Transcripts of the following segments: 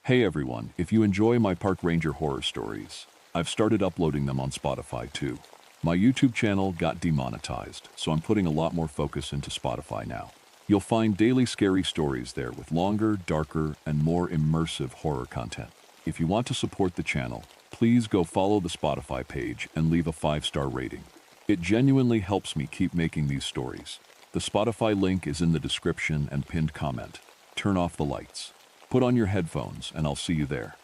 Hey everyone, if you enjoy my park ranger horror stories, I've started uploading them on Spotify too. My YouTube channel got demonetized, so I'm putting a lot more focus into Spotify now. You'll find daily scary stories there with longer, darker, and more immersive horror content. If you want to support the channel, please go follow the Spotify page and leave a 5-star rating. It genuinely helps me keep making these stories. The Spotify link is in the description and pinned comment. Turn off the lights. Put on your headphones and I'll see you there.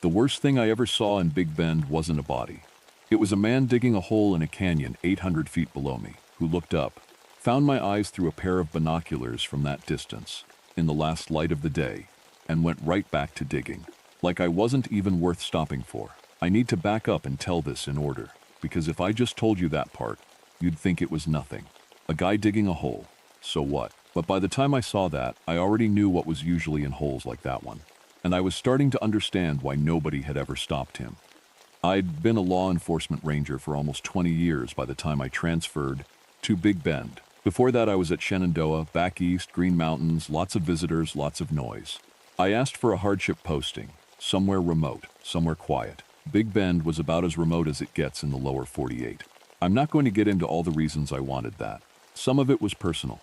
The worst thing I ever saw in Big Bend wasn't a body. It was a man digging a hole in a canyon 800 feet below me, who looked up, found my eyes through a pair of binoculars from that distance, in the last light of the day, and went right back to digging. Like I wasn't even worth stopping for. I need to back up and tell this in order, because if I just told you that part, you'd think it was nothing. A guy digging a hole. So what? But by the time I saw that, I already knew what was usually in holes like that one. And I was starting to understand why nobody had ever stopped him. I'd been a law enforcement ranger for almost 20 years by the time I transferred to Big Bend. Before that, I was at Shenandoah, back east, Green Mountains, lots of visitors, lots of noise. I asked for a hardship posting, somewhere remote, somewhere quiet. Big Bend was about as remote as it gets in the lower 48. I'm not going to get into all the reasons I wanted that. Some of it was personal.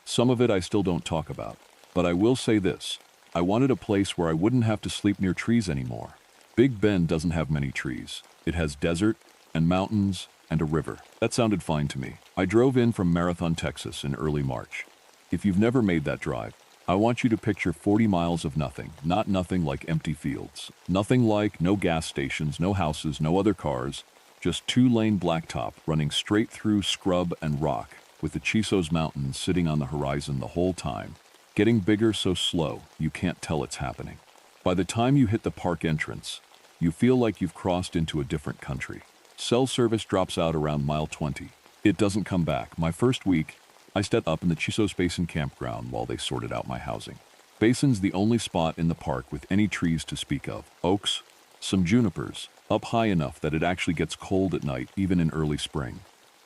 Some of it I still don't talk about. But I will say this. I wanted a place where I wouldn't have to sleep near trees anymore. Big Bend doesn't have many trees. It has desert and mountains and a river. That sounded fine to me. I drove in from Marathon, Texas in early March. If you've never made that drive, I want you to picture 40 miles of nothing, not nothing like empty fields. Nothing like no gas stations, no houses, no other cars, just 2-lane blacktop running straight through scrub and rock with the Chisos Mountains sitting on the horizon the whole time, getting bigger so slow you can't tell it's happening. By the time you hit the park entrance, you feel like you've crossed into a different country. Cell service drops out around mile 20. It doesn't come back. My first week, I stepped up in the Chisos Basin campground while they sorted out my housing. Basin's the only spot in the park with any trees to speak of. Oaks, some junipers, up high enough that it actually gets cold at night, even in early spring.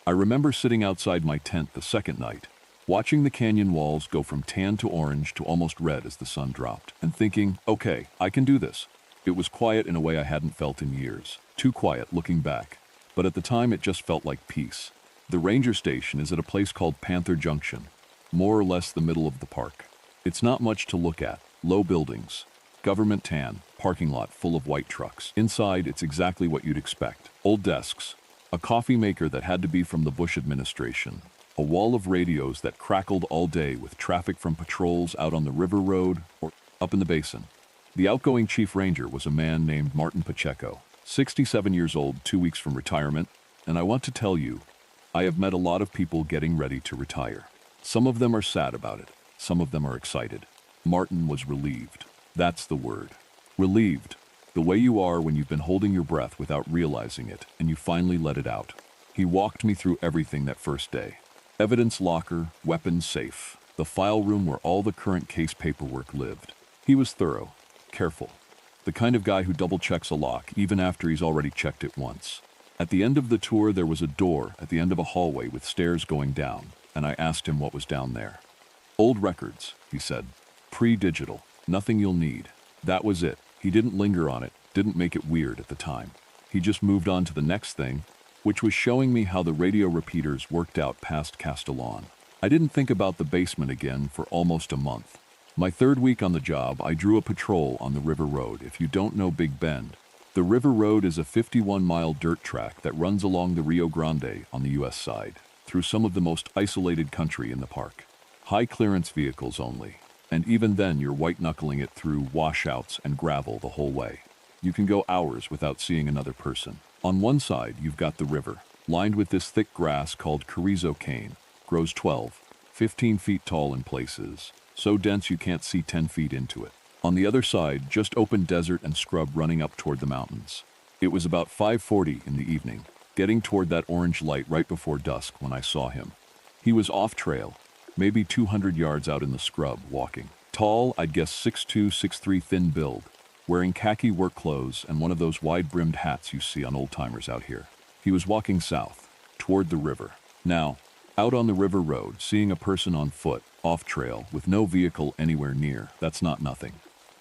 I remember sitting outside my tent the second night, watching the canyon walls go from tan to orange to almost red as the sun dropped, and thinking, okay, I can do this. It was quiet in a way I hadn't felt in years. Too quiet looking back. But at the time it just felt like peace. The ranger station is at a place called Panther Junction, more or less the middle of the park. It's not much to look at. Low buildings, government tan, parking lot full of white trucks. Inside, it's exactly what you'd expect. Old desks, a coffee maker that had to be from the Bush administration, a wall of radios that crackled all day with traffic from patrols out on the river road or up in the basin. The outgoing chief ranger was a man named Martin Pacheco, 67 years old, 2 weeks from retirement, and I want to tell you, I have met a lot of people getting ready to retire. Some of them are sad about it. Some of them are excited. Martin was relieved. That's the word. Relieved. The way you are when you've been holding your breath without realizing it, and you finally let it out. He walked me through everything that first day. Evidence locker, weapons safe, the file room where all the current case paperwork lived. He was thorough, careful. The kind of guy who double-checks a lock even after he's already checked it once. At the end of the tour, there was a door at the end of a hallway with stairs going down, and I asked him what was down there. Old records, he said. Pre-digital. Nothing you'll need. That was it. He didn't linger on it, didn't make it weird at the time. He just moved on to the next thing, which was showing me how the radio repeaters worked out past Castellon. I didn't think about the basement again for almost a month. My third week on the job, I drew a patrol on the River Road. If you don't know Big Bend, the River Road is a 51-mile dirt track that runs along the Rio Grande on the U.S. side, through some of the most isolated country in the park. High-clearance vehicles only, and even then you're white-knuckling it through washouts and gravel the whole way. You can go hours without seeing another person. On one side, you've got the river, lined with this thick grass called carrizo cane, grows 12, 15 feet tall in places, so dense you can't see 10 feet into it. On the other side, just open desert and scrub running up toward the mountains. It was about 5:40 in the evening, getting toward that orange light right before dusk when I saw him. He was off trail, maybe 200 yards out in the scrub, walking. Tall, I'd guess 6'2", 6'3", thin build, wearing khaki work clothes and one of those wide-brimmed hats you see on old-timers out here. He was walking south, toward the river. Now, out on the river road, seeing a person on foot, off trail, with no vehicle anywhere near, that's not nothing.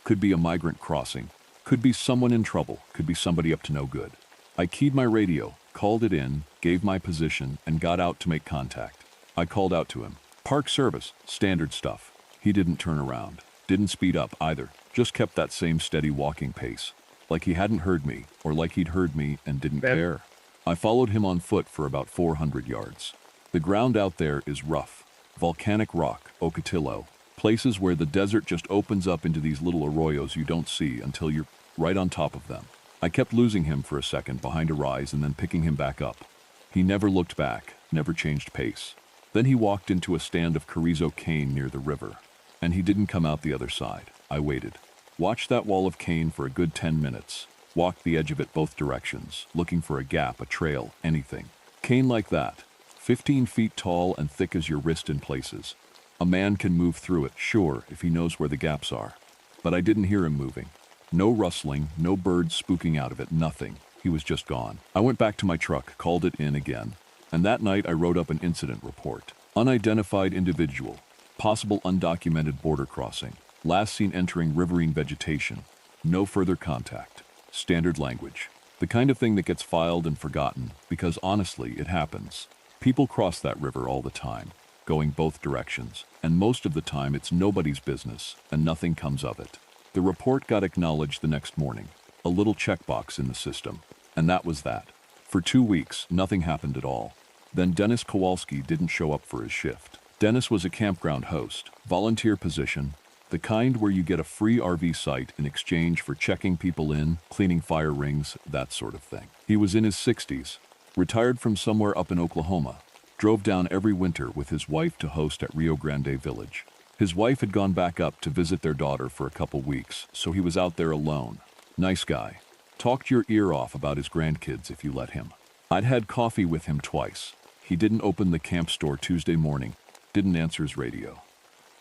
Could be a migrant crossing. Could be someone in trouble. Could be somebody up to no good. I keyed my radio, called it in, gave my position, and got out to make contact. I called out to him. Park service, standard stuff. He didn't turn around. Didn't speed up either. Just kept that same steady walking pace. Like he hadn't heard me, or like he'd heard me and didn't care. I followed him on foot for about 400 yards. The ground out there is rough. Volcanic rock, Ocotillo. Places where the desert just opens up into these little arroyos you don't see until you're right on top of them. I kept losing him for a second behind a rise and then picking him back up. He never looked back, never changed pace. Then he walked into a stand of Carrizo cane near the river. And he didn't come out the other side. I waited. Watched that wall of cane for a good 10 minutes. Walked the edge of it both directions, looking for a gap, a trail, anything. Cane like that, 15 feet tall and thick as your wrist in places. A man can move through it, sure, if he knows where the gaps are. But I didn't hear him moving. No rustling, no birds spooking out of it, nothing. He was just gone. I went back to my truck, called it in again. And that night I wrote up an incident report. Unidentified individual. Possible undocumented border crossing. Last seen entering riverine vegetation. No further contact. Standard language. The kind of thing that gets filed and forgotten, because honestly, it happens. People cross that river all the time, going both directions, and most of the time it's nobody's business, and nothing comes of it. The report got acknowledged the next morning. A little checkbox in the system. And that was that. For 2 weeks, nothing happened at all. Then Dennis Kowalski didn't show up for his shift. Dennis was a campground host, volunteer position, the kind where you get a free RV site in exchange for checking people in, cleaning fire rings, that sort of thing. He was in his 60s, retired from somewhere up in Oklahoma, drove down every winter with his wife to host at Rio Grande Village. His wife had gone back up to visit their daughter for a couple weeks, so he was out there alone. Nice guy. Talked your ear off about his grandkids if you let him. I'd had coffee with him twice. He didn't open the camp store Tuesday morning, didn't answer his radio.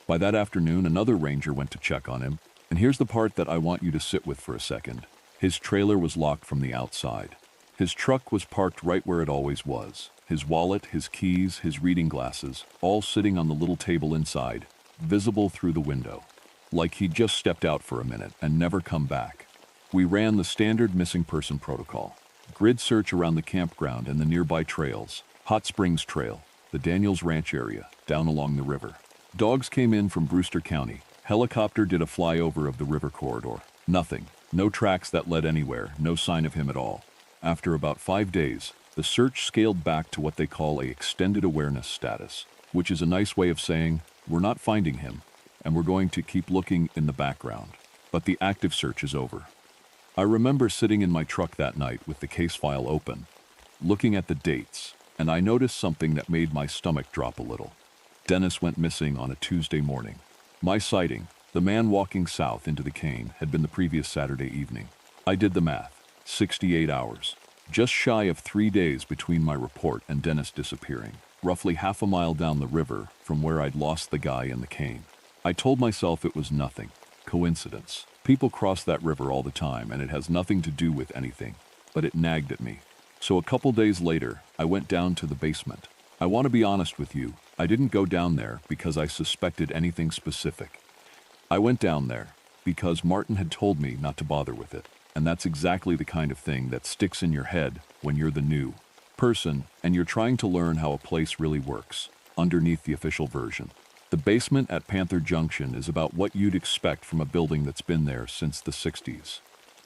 By that afternoon, another ranger went to check on him, and here's the part that I want you to sit with for a second. His trailer was locked from the outside. His truck was parked right where it always was. His wallet, his keys, his reading glasses, all sitting on the little table inside, visible through the window. Like he'd just stepped out for a minute and never come back. We ran the standard missing person protocol. Grid search around the campground and the nearby trails. Hot Springs Trail, the Daniels Ranch area, down along the river. Dogs came in from Brewster County. Helicopter did a flyover of the river corridor. Nothing. No tracks that led anywhere. No sign of him at all. After about 5 days, the search scaled back to what they call a extended awareness status, which is a nice way of saying, we're not finding him, and we're going to keep looking in the background. But the active search is over. I remember sitting in my truck that night with the case file open, looking at the dates, and I noticed something that made my stomach drop a little. Dennis went missing on a Tuesday morning. My sighting, the man walking south into the cane, had been the previous Saturday evening. I did the math. 68 hours. Just shy of 3 days between my report and Dennis disappearing. Roughly half a mile down the river from where I'd lost the guy in the cane. I told myself it was nothing. Coincidence. People cross that river all the time and it has nothing to do with anything. But it nagged at me. So a couple days later, I went down to the basement. I want to be honest with you, I didn't go down there because I suspected anything specific. I went down there because Martin had told me not to bother with it, and that's exactly the kind of thing that sticks in your head when you're the new person and you're trying to learn how a place really works, underneath the official version. The basement at Panther Junction is about what you'd expect from a building that's been there since the 60s.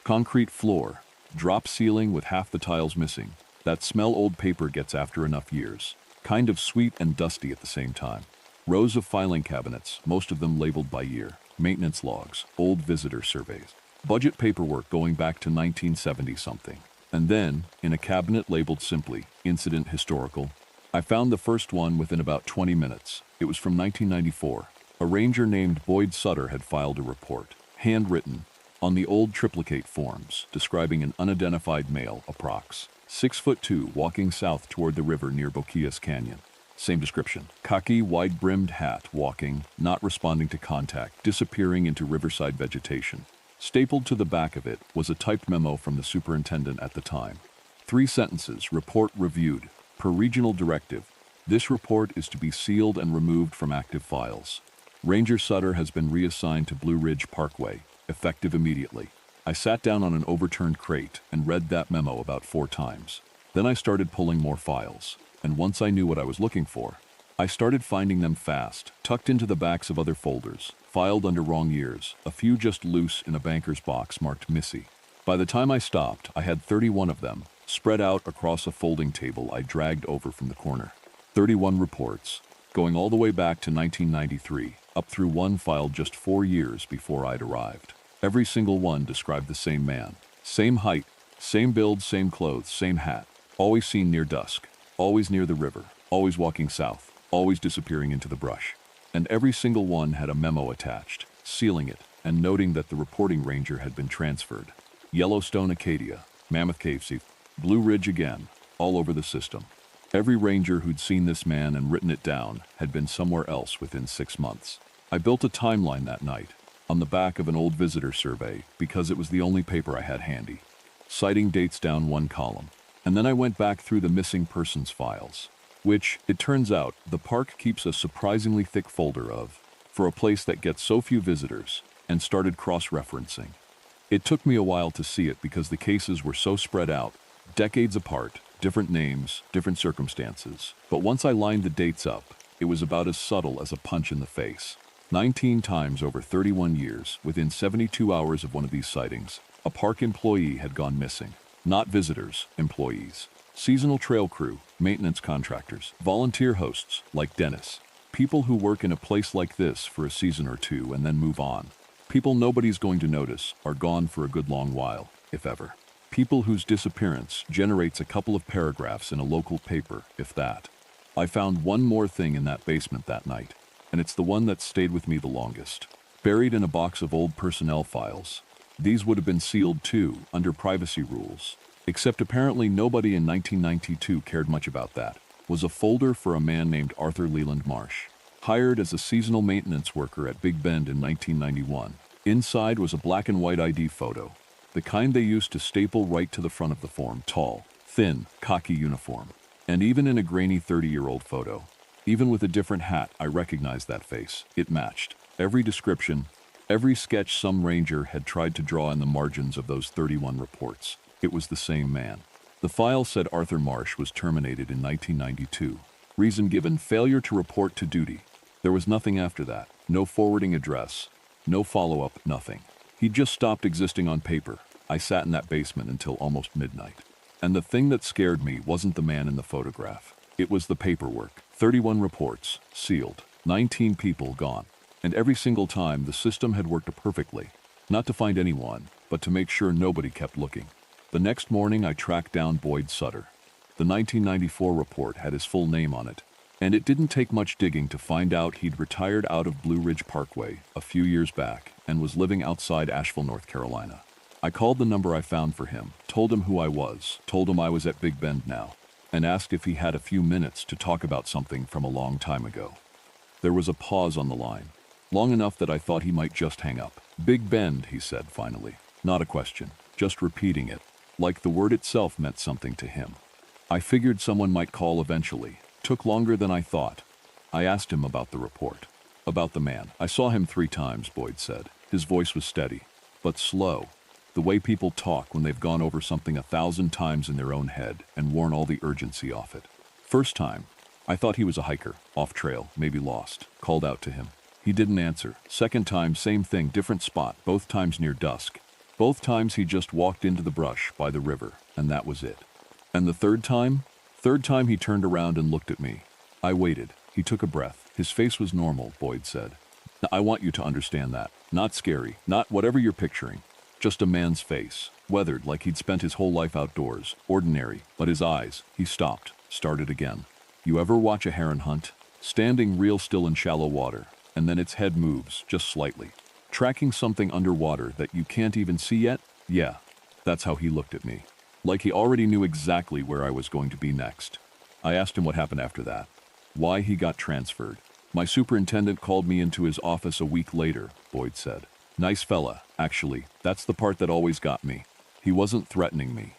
Concrete floor, drop ceiling with half the tiles missing. That smell old paper gets after enough years. Kind of sweet and dusty at the same time. Rows of filing cabinets, most of them labeled by year. Maintenance logs, old visitor surveys. Budget paperwork going back to 1970-something. And then, in a cabinet labeled simply, Incident Historical, I found the first one within about 20 minutes. It was from 1994. A ranger named Boyd Sutter had filed a report, handwritten, on the old triplicate forms, describing an unidentified male, approx. 6'2", walking south toward the river near Boquillas Canyon. Same description. Cocky, wide-brimmed hat, walking, not responding to contact, disappearing into riverside vegetation. Stapled to the back of it was a typed memo from the superintendent at the time. 3 sentences, report reviewed. Per regional directive, this report is to be sealed and removed from active files. Ranger Sutter has been reassigned to Blue Ridge Parkway, effective immediately. I sat down on an overturned crate and read that memo about 4 times. Then I started pulling more files, and once I knew what I was looking for, I started finding them fast, tucked into the backs of other folders, filed under wrong years, a few just loose in a banker's box marked Missy. By the time I stopped, I had 31 of them, spread out across a folding table I dragged over from the corner. 31 reports, going all the way back to 1993, up through one filed just 4 years before I'd arrived. Every single one described the same man. Same height, same build, same clothes, same hat. Always seen near dusk, always near the river, always walking south, always disappearing into the brush. And every single one had a memo attached, sealing it and noting that the reporting ranger had been transferred. Yellowstone Acadia, Mammoth Cave, Blue Ridge again, all over the system. Every ranger who'd seen this man and written it down had been somewhere else within 6 months. I built a timeline that night, on the back of an old visitor survey, because it was the only paper I had handy, citing dates down one column. And then I went back through the missing persons files, which, it turns out, the park keeps a surprisingly thick folder of, for a place that gets so few visitors, and started cross-referencing. It took me a while to see it because the cases were so spread out, decades apart, different names, different circumstances. But once I lined the dates up, it was about as subtle as a punch in the face. 19 times over 31 years, within 72 hours of one of these sightings, a park employee had gone missing. Not visitors, employees. Seasonal trail crew, maintenance contractors, volunteer hosts like Dennis. People who work in a place like this for a season or two and then move on. People nobody's going to notice are gone for a good long while, if ever. People whose disappearance generates a couple of paragraphs in a local paper, if that. I found one more thing in that basement that night, and it's the one that stayed with me the longest. Buried in a box of old personnel files. These would have been sealed too, under privacy rules. Except apparently nobody in 1992 cared much about that. Was a folder for a man named Arthur Leland Marsh. Hired as a seasonal maintenance worker at Big Bend in 1991. Inside was a black and white ID photo. The kind they used to staple right to the front of the form. Tall, thin, khaki uniform. And even in a grainy 30-year-old photo, even with a different hat, I recognized that face. It matched. Every description, every sketch some ranger had tried to draw in the margins of those 31 reports. It was the same man. The file said Arthur Marsh was terminated in 1992. Reason given, failure to report to duty. There was nothing after that. No forwarding address. No follow-up, nothing. He just stopped existing on paper. I sat in that basement until almost midnight. And the thing that scared me wasn't the man in the photograph. It was the paperwork. 31 reports, sealed. 19 people gone. And every single time, the system had worked perfectly. Not to find anyone, but to make sure nobody kept looking. The next morning, I tracked down Boyd Sutter. The 1994 report had his full name on it. And it didn't take much digging to find out he'd retired out of Blue Ridge Parkway a few years back and was living outside Asheville, North Carolina. I called the number I found for him, told him who I was, told him I was at Big Bend now, and asked if he had a few minutes to talk about something from a long time ago. There was a pause on the line, long enough that I thought he might just hang up. Big Bend, he said finally. Not a question, just repeating it, like the word itself meant something to him. I figured someone might call eventually. Took longer than I thought. I asked him about the report. About the man. I saw him 3 times, Boyd said. His voice was steady, but slow. The way people talk when they've gone over something 1,000 times in their own head and worn all the urgency off it. First time, I thought he was a hiker, off trail, maybe lost. Called out to him. He didn't answer. Second time, same thing, different spot, both times near dusk. Both times he just walked into the brush by the river, and that was it. And the third time? Third time he turned around and looked at me. I waited. He took a breath. His face was normal, Boyd said. Now, I want you to understand that. Not scary, not whatever you're picturing. Just a man's face, weathered like he'd spent his whole life outdoors, ordinary, but his eyes, he stopped, started again. You ever watch a heron hunt? Standing real still in shallow water, and then its head moves, just slightly. Tracking something underwater that you can't even see yet? Yeah, that's how he looked at me. Like he already knew exactly where I was going to be next. I asked him what happened after that. Why he got transferred. My superintendent called me into his office a week later, Boyd said. Nice fella, actually. That's the part that always got me. He wasn't threatening me.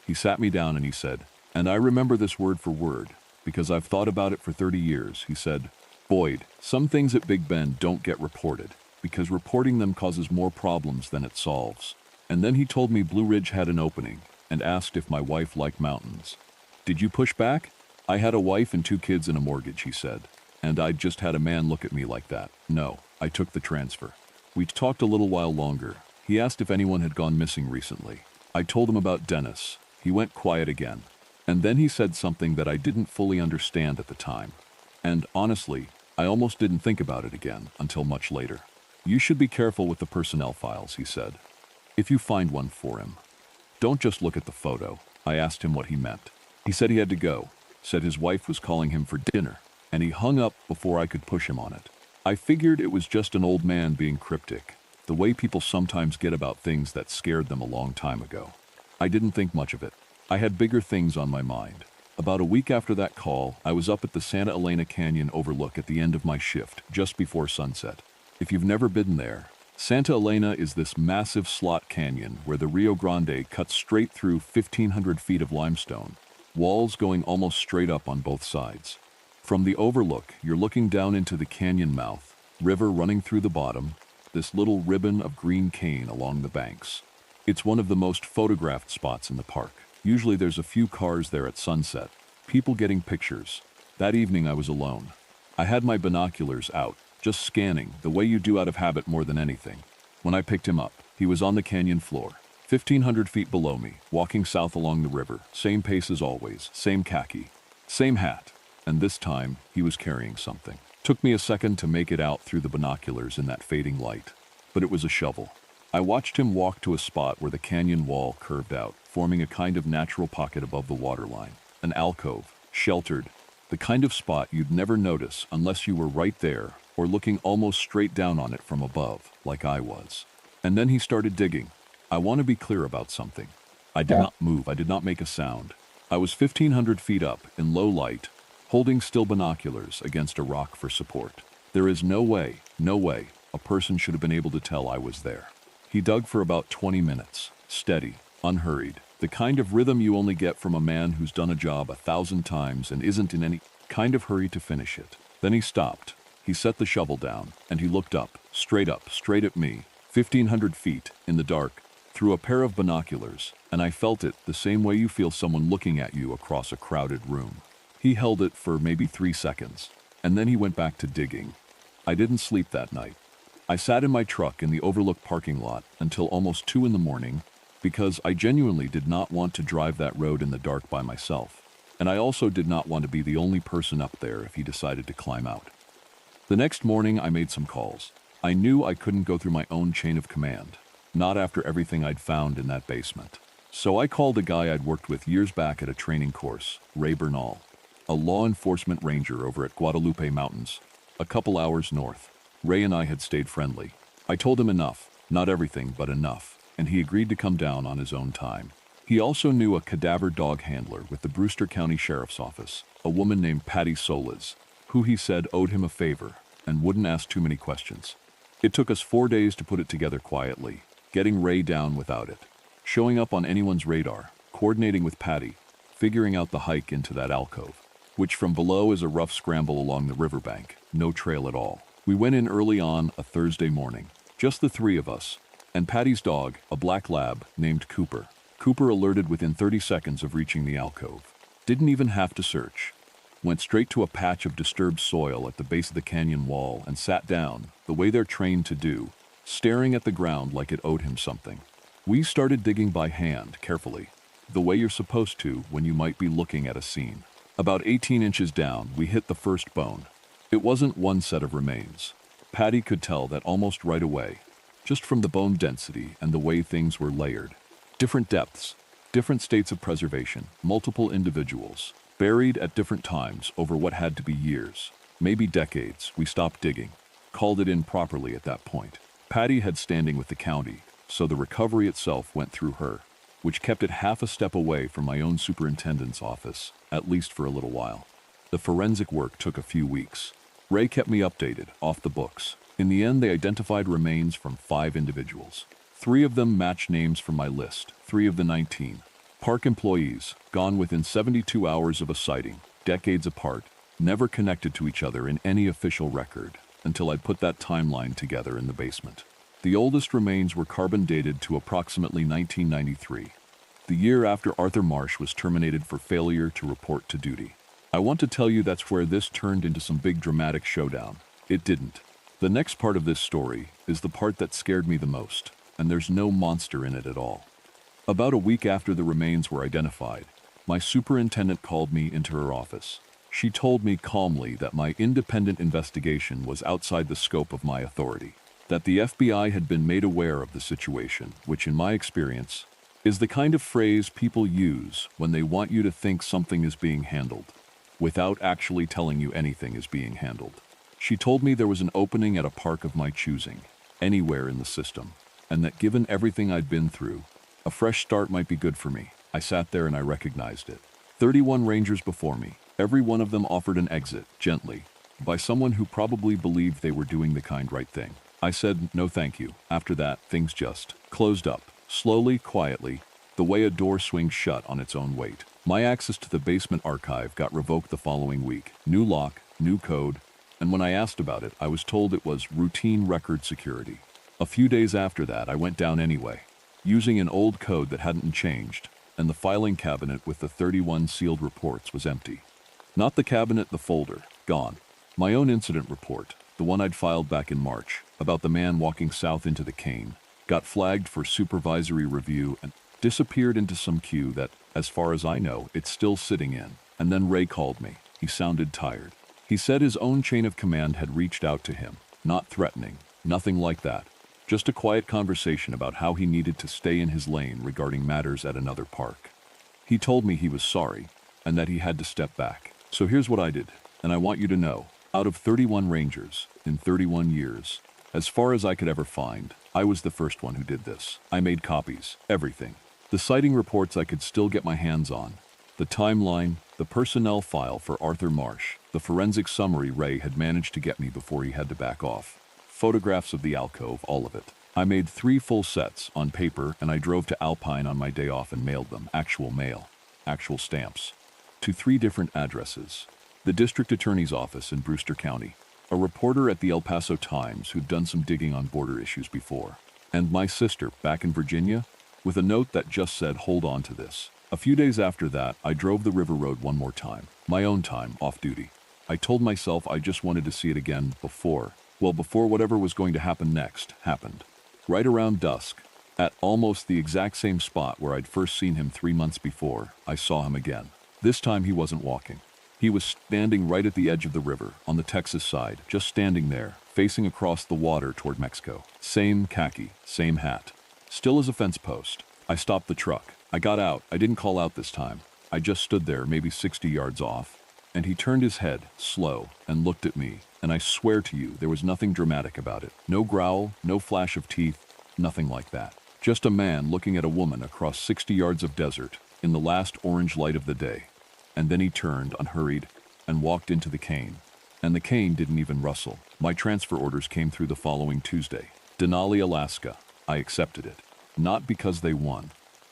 He sat me down and he said, and I remember this word for word, because I've thought about it for 30 years. He said, Boyd, some things at Big Bend don't get reported. because reporting them causes more problems than it solves. And then he told me Blue Ridge had an opening and asked if my wife liked mountains. Did you push back? I had a wife and 2 kids and a mortgage, he said. And I'd just had a man look at me like that. No, I took the transfer. We talked a little while longer. He asked if anyone had gone missing recently. I told him about Dennis. He went quiet again. And then he said something that I didn't fully understand at the time. And honestly, I almost didn't think about it again until much later. You should be careful with the personnel files, he said. If you find one for him, don't just look at the photo. I asked him what he meant. He said he had to go, said his wife was calling him for dinner, and he hung up before I could push him on it. I figured it was just an old man being cryptic, the way people sometimes get about things that scared them a long time ago. I didn't think much of it. I had bigger things on my mind. About a week after that call, I was up at the Santa Elena Canyon overlook at the end of my shift, just before sunset. If you've never been there, Santa Elena is this massive slot canyon where the Rio Grande cuts straight through 1,500 feet of limestone, walls going almost straight up on both sides. From the overlook, you're looking down into the canyon mouth, river running through the bottom, this little ribbon of green cane along the banks. It's one of the most photographed spots in the park. Usually there's a few cars there at sunset, people getting pictures. That evening I was alone. I had my binoculars out, just scanning, the way you do out of habit more than anything. When I picked him up, he was on the canyon floor, 1,500 feet below me, walking south along the river, same pace as always, same khaki, same hat. And this time, he was carrying something. Took me a second to make it out through the binoculars in that fading light, but it was a shovel. I watched him walk to a spot where the canyon wall curved out, forming a kind of natural pocket above the waterline. An alcove, sheltered, the kind of spot you'd never notice unless you were right there or looking almost straight down on it from above, like I was. And then he started digging. I want to be clear about something. I did not move, I did not make a sound. I was 1,500 feet up, in low light, holding still binoculars against a rock for support. There is no way, a person should have been able to tell I was there. He dug for about 20 minutes, steady, unhurried, the kind of rhythm you only get from a man who's done a job 1,000 times and isn't in any kind of hurry to finish it. Then he stopped. He set the shovel down, and he looked up, straight at me, 1,500 feet, in the dark, through a pair of binoculars, and I felt it the same way you feel someone looking at you across a crowded room. He held it for maybe 3 seconds, and then he went back to digging. I didn't sleep that night. I sat in my truck in the overlook parking lot until almost 2 in the morning because I genuinely did not want to drive that road in the dark by myself, and I also did not want to be the only person up there if he decided to climb out. The next morning, I made some calls. I knew I couldn't go through my own chain of command, not after everything I'd found in that basement. So I called a guy I'd worked with years back at a training course, Ray Bernal, a law enforcement ranger over at Guadalupe Mountains, a couple hours north. Ray and I had stayed friendly. I told him enough, not everything, but enough, and he agreed to come down on his own time. He also knew a cadaver dog handler with the Brewster County Sheriff's Office, a woman named Patty Solis, who he said owed him a favor and wouldn't ask too many questions. It took us 4 days to put it together quietly, getting Ray down without it, showing up on anyone's radar, coordinating with Patty, figuring out the hike into that alcove, which from below is a rough scramble along the riverbank, no trail at all. We went in early on a Thursday morning, just the 3 of us, and Patty's dog, a black lab named Cooper. Cooper alerted within 30 seconds of reaching the alcove. Didn't even have to search. Went straight to a patch of disturbed soil at the base of the canyon wall and sat down, the way they're trained to do, staring at the ground like it owed him something. We started digging by hand, carefully, the way you're supposed to when you might be looking at a scene. About 18 inches down, we hit the first bone. It wasn't one set of remains. Patty could tell that almost right away, just from the bone density and the way things were layered. Different depths, different states of preservation, multiple individuals, buried at different times over what had to be years, maybe decades. We stopped digging, called it in properly at that point. Patty had standing with the county, so the recovery itself went through her, which kept it half a step away from my own superintendent's office, at least for a little while. The forensic work took a few weeks. Ray kept me updated, off the books. In the end, they identified remains from 5 individuals. 3 of them matched names from my list, 3 of the 19. Park employees, gone within 72 hours of a sighting, decades apart, never connected to each other in any official record. until I put that timeline together in the basement. The oldest remains were carbon dated to approximately 1993, the year after Arthur Marsh was terminated for failure to report to duty. I want to tell you that's where this turned into some big dramatic showdown. It didn't. The next part of this story is the part that scared me the most, and there's no monster in it at all. About a week after the remains were identified, my superintendent called me into her office. She told me calmly that my independent investigation was outside the scope of my authority, that the FBI had been made aware of the situation, which in my experience is the kind of phrase people use when they want you to think something is being handled, without actually telling you anything is being handled. She told me there was an opening at a park of my choosing, anywhere in the system, and that given everything I'd been through, a fresh start might be good for me. I sat there and I recognized it. 31 Rangers before me, every one of them offered an exit, gently, by someone who probably believed they were doing the kind right thing. I said, no thank you. After that, things just closed up, slowly, quietly, the way a door swings shut on its own weight. My access to the basement archive got revoked the following week. New lock, new code, and when I asked about it, I was told it was routine record security. A few days after that, I went down anyway, using an old code that hadn't changed, and the filing cabinet with the 31 sealed reports was empty. Not the cabinet, the folder, gone. My own incident report, the one I'd filed back in March, about the man walking south into the cane, got flagged for supervisory review and disappeared into some queue that, as far as I know, it's still sitting in. And then Ray called me. He sounded tired. He said his own chain of command had reached out to him, not threatening, nothing like that. Just a quiet conversation about how he needed to stay in his lane regarding matters at another park. He told me he was sorry, and that he had to step back. So here's what I did, and I want you to know. Out of 31 Rangers, in 31 years, as far as I could ever find, I was the first one who did this. I made copies, everything. The sighting reports I could still get my hands on, the timeline, the personnel file for Arthur Marsh, the forensic summary Ray had managed to get me before he had to back off, photographs of the alcove, all of it. I made 3 full sets on paper, and I drove to Alpine on my day off and mailed them, actual mail, actual stamps, to 3 different addresses. The district attorney's office in Brewster County, a reporter at the El Paso Times who'd done some digging on border issues before, and my sister back in Virginia, with a note that just said, hold on to this. A few days after that, I drove the River Road one more time, my own time, off duty. I told myself I just wanted to see it again before whatever was going to happen next happened. Right around dusk, at almost the exact same spot where I'd first seen him 3 months before, I saw him again. This time he wasn't walking. He was standing right at the edge of the river, on the Texas side, just standing there, facing across the water toward Mexico. Same khaki, same hat. Still as a fence post. I stopped the truck. I got out. I didn't call out this time. I just stood there, maybe 60 yards off. And he turned his head, slow, and looked at me. And I swear to you, there was nothing dramatic about it. No growl, no flash of teeth, nothing like that. Just a man looking at a woman across 60 yards of desert in the last orange light of the day. And then he turned, unhurried, and walked into the cane. And the cane didn't even rustle. My transfer orders came through the following Tuesday. Denali, Alaska. I accepted it. Not because they won.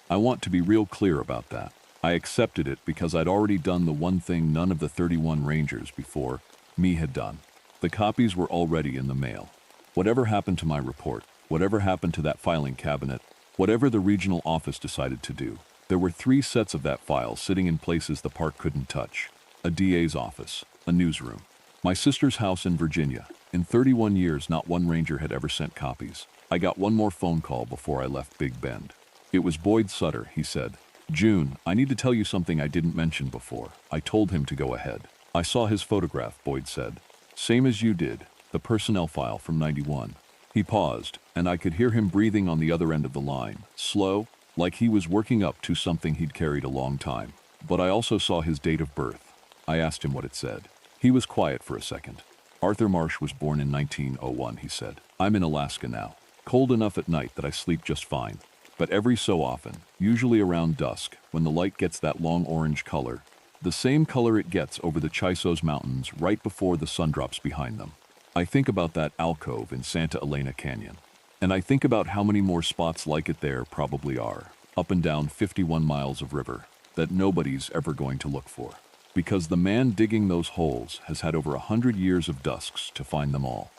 I want to be real clear about that. I accepted it because I'd already done the one thing none of the 31 Rangers before me had done. The copies were already in the mail. Whatever happened to my report, whatever happened to that filing cabinet, whatever the regional office decided to do, there were 3 sets of that file sitting in places the park couldn't touch. A DA's office, a newsroom, my sister's house in Virginia. In 31 years, not one ranger had ever sent copies. I got one more phone call before I left Big Bend. It was Boyd Sutter, he said. June, I need to tell you something I didn't mention before. I told him to go ahead. I saw his photograph, Boyd said. Same as you did, the personnel file from 91. He paused, and I could hear him breathing on the other end of the line, slow, like he was working up to something he'd carried a long time. But I also saw his date of birth. I asked him what it said. He was quiet for a second. Arthur Marsh was born in 1901, he said. I'm in Alaska now. Cold enough at night that I sleep just fine. But every so often, usually around dusk, when the light gets that long orange color, the same color it gets over the Chisos Mountains right before the sun drops behind them, I think about that alcove in Santa Elena Canyon. And I think about how many more spots like it there probably are, up and down 51 miles of river, that nobody's ever going to look for. Because the man digging those holes has had over 100 years of dusks to find them all.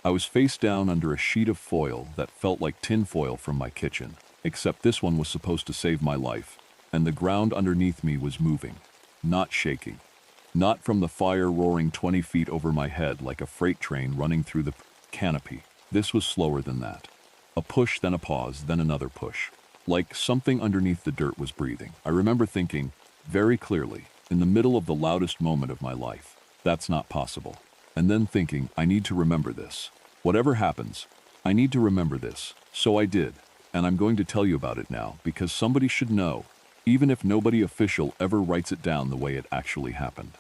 I was face down under a sheet of foil that felt like tin foil from my kitchen, except this one was supposed to save my life, and the ground underneath me was moving, not shaking. Not from the fire roaring 20 feet over my head like a freight train running through the canopy. This was slower than that. A push, then a pause, then another push. Like something underneath the dirt was breathing. I remember thinking, very clearly, in the middle of the loudest moment of my life, that's not possible. And then thinking, I need to remember this. Whatever happens, I need to remember this. So I did, and I'm going to tell you about it now because somebody should know, even if nobody official ever writes it down the way it actually happened.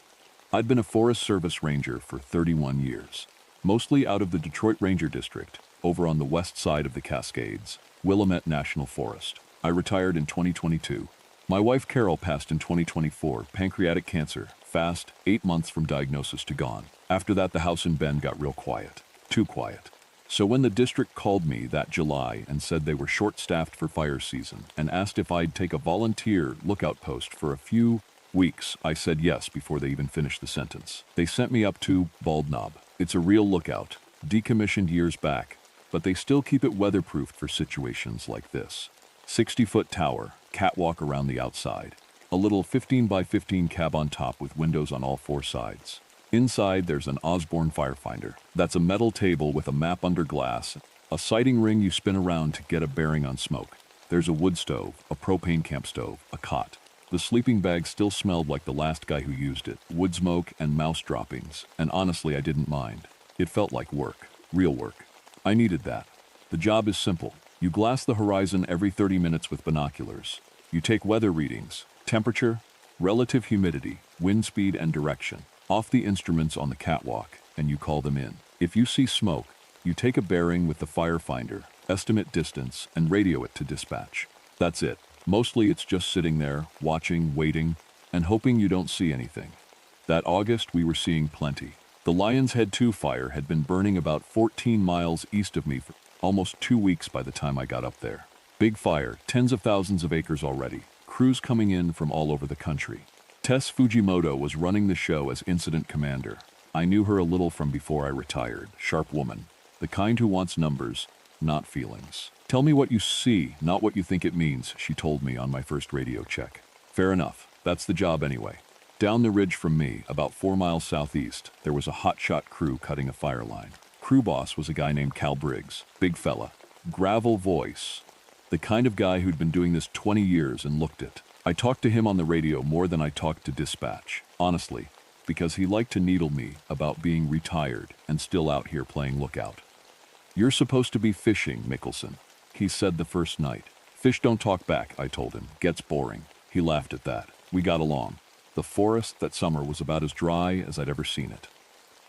I'd been a Forest Service ranger for 31 years, mostly out of the Detroit Ranger District, over on the west side of the Cascades, Willamette National Forest. I retired in 2022. My wife Carol passed in 2024, pancreatic cancer, fast, 8 months from diagnosis to gone. After that, the house in Bend got real quiet, too quiet. So when the district called me that July and said they were short-staffed for fire season and asked if I'd take a volunteer lookout post for a few weeks, I said yes before they even finished the sentence. They sent me up to Bald Knob. It's a real lookout, decommissioned years back, but they still keep it weatherproofed for situations like this. 60-foot tower, catwalk around the outside, a little 15 by 15 cab on top with windows on all 4 sides. Inside, there's an Osborne firefinder. That's a metal table with a map under glass, a sighting ring you spin around to get a bearing on smoke. There's a wood stove, a propane camp stove, a cot. The sleeping bag still smelled like the last guy who used it. Wood smoke and mouse droppings, and honestly, I didn't mind. It felt like work, real work. I needed that. The job is simple. You glass the horizon every 30 minutes with binoculars. You take weather readings, temperature, relative humidity, wind speed, and direction off the instruments on the catwalk, and you call them in. If you see smoke, you take a bearing with the firefinder, estimate distance, and radio it to dispatch. That's it. Mostly it's just sitting there, watching, waiting, and hoping you don't see anything. That August, we were seeing plenty. The Lion's Head 2 fire had been burning about 14 miles east of me for almost 2 weeks by the time I got up there. Big fire, tens of thousands of acres already, crews coming in from all over the country. Tess Fujimoto was running the show as incident commander. I knew her a little from before I retired. Sharp woman, the kind who wants numbers, not feelings. Tell me what you see, not what you think it means, she told me on my first radio check. Fair enough, that's the job anyway. Down the ridge from me, about 4 miles southeast, there was a hotshot crew cutting a fire line. Crew boss was a guy named Cal Briggs, big fella, gravel voice, the kind of guy who'd been doing this 20 years and looked it. I talked to him on the radio more than I talked to dispatch, honestly, because he liked to needle me about being retired and still out here playing lookout. You're supposed to be fishing, Mickelson, he said the first night. Fish don't talk back, I told him. Gets boring. He laughed at that. We got along. The forest that summer was about as dry as I'd ever seen it.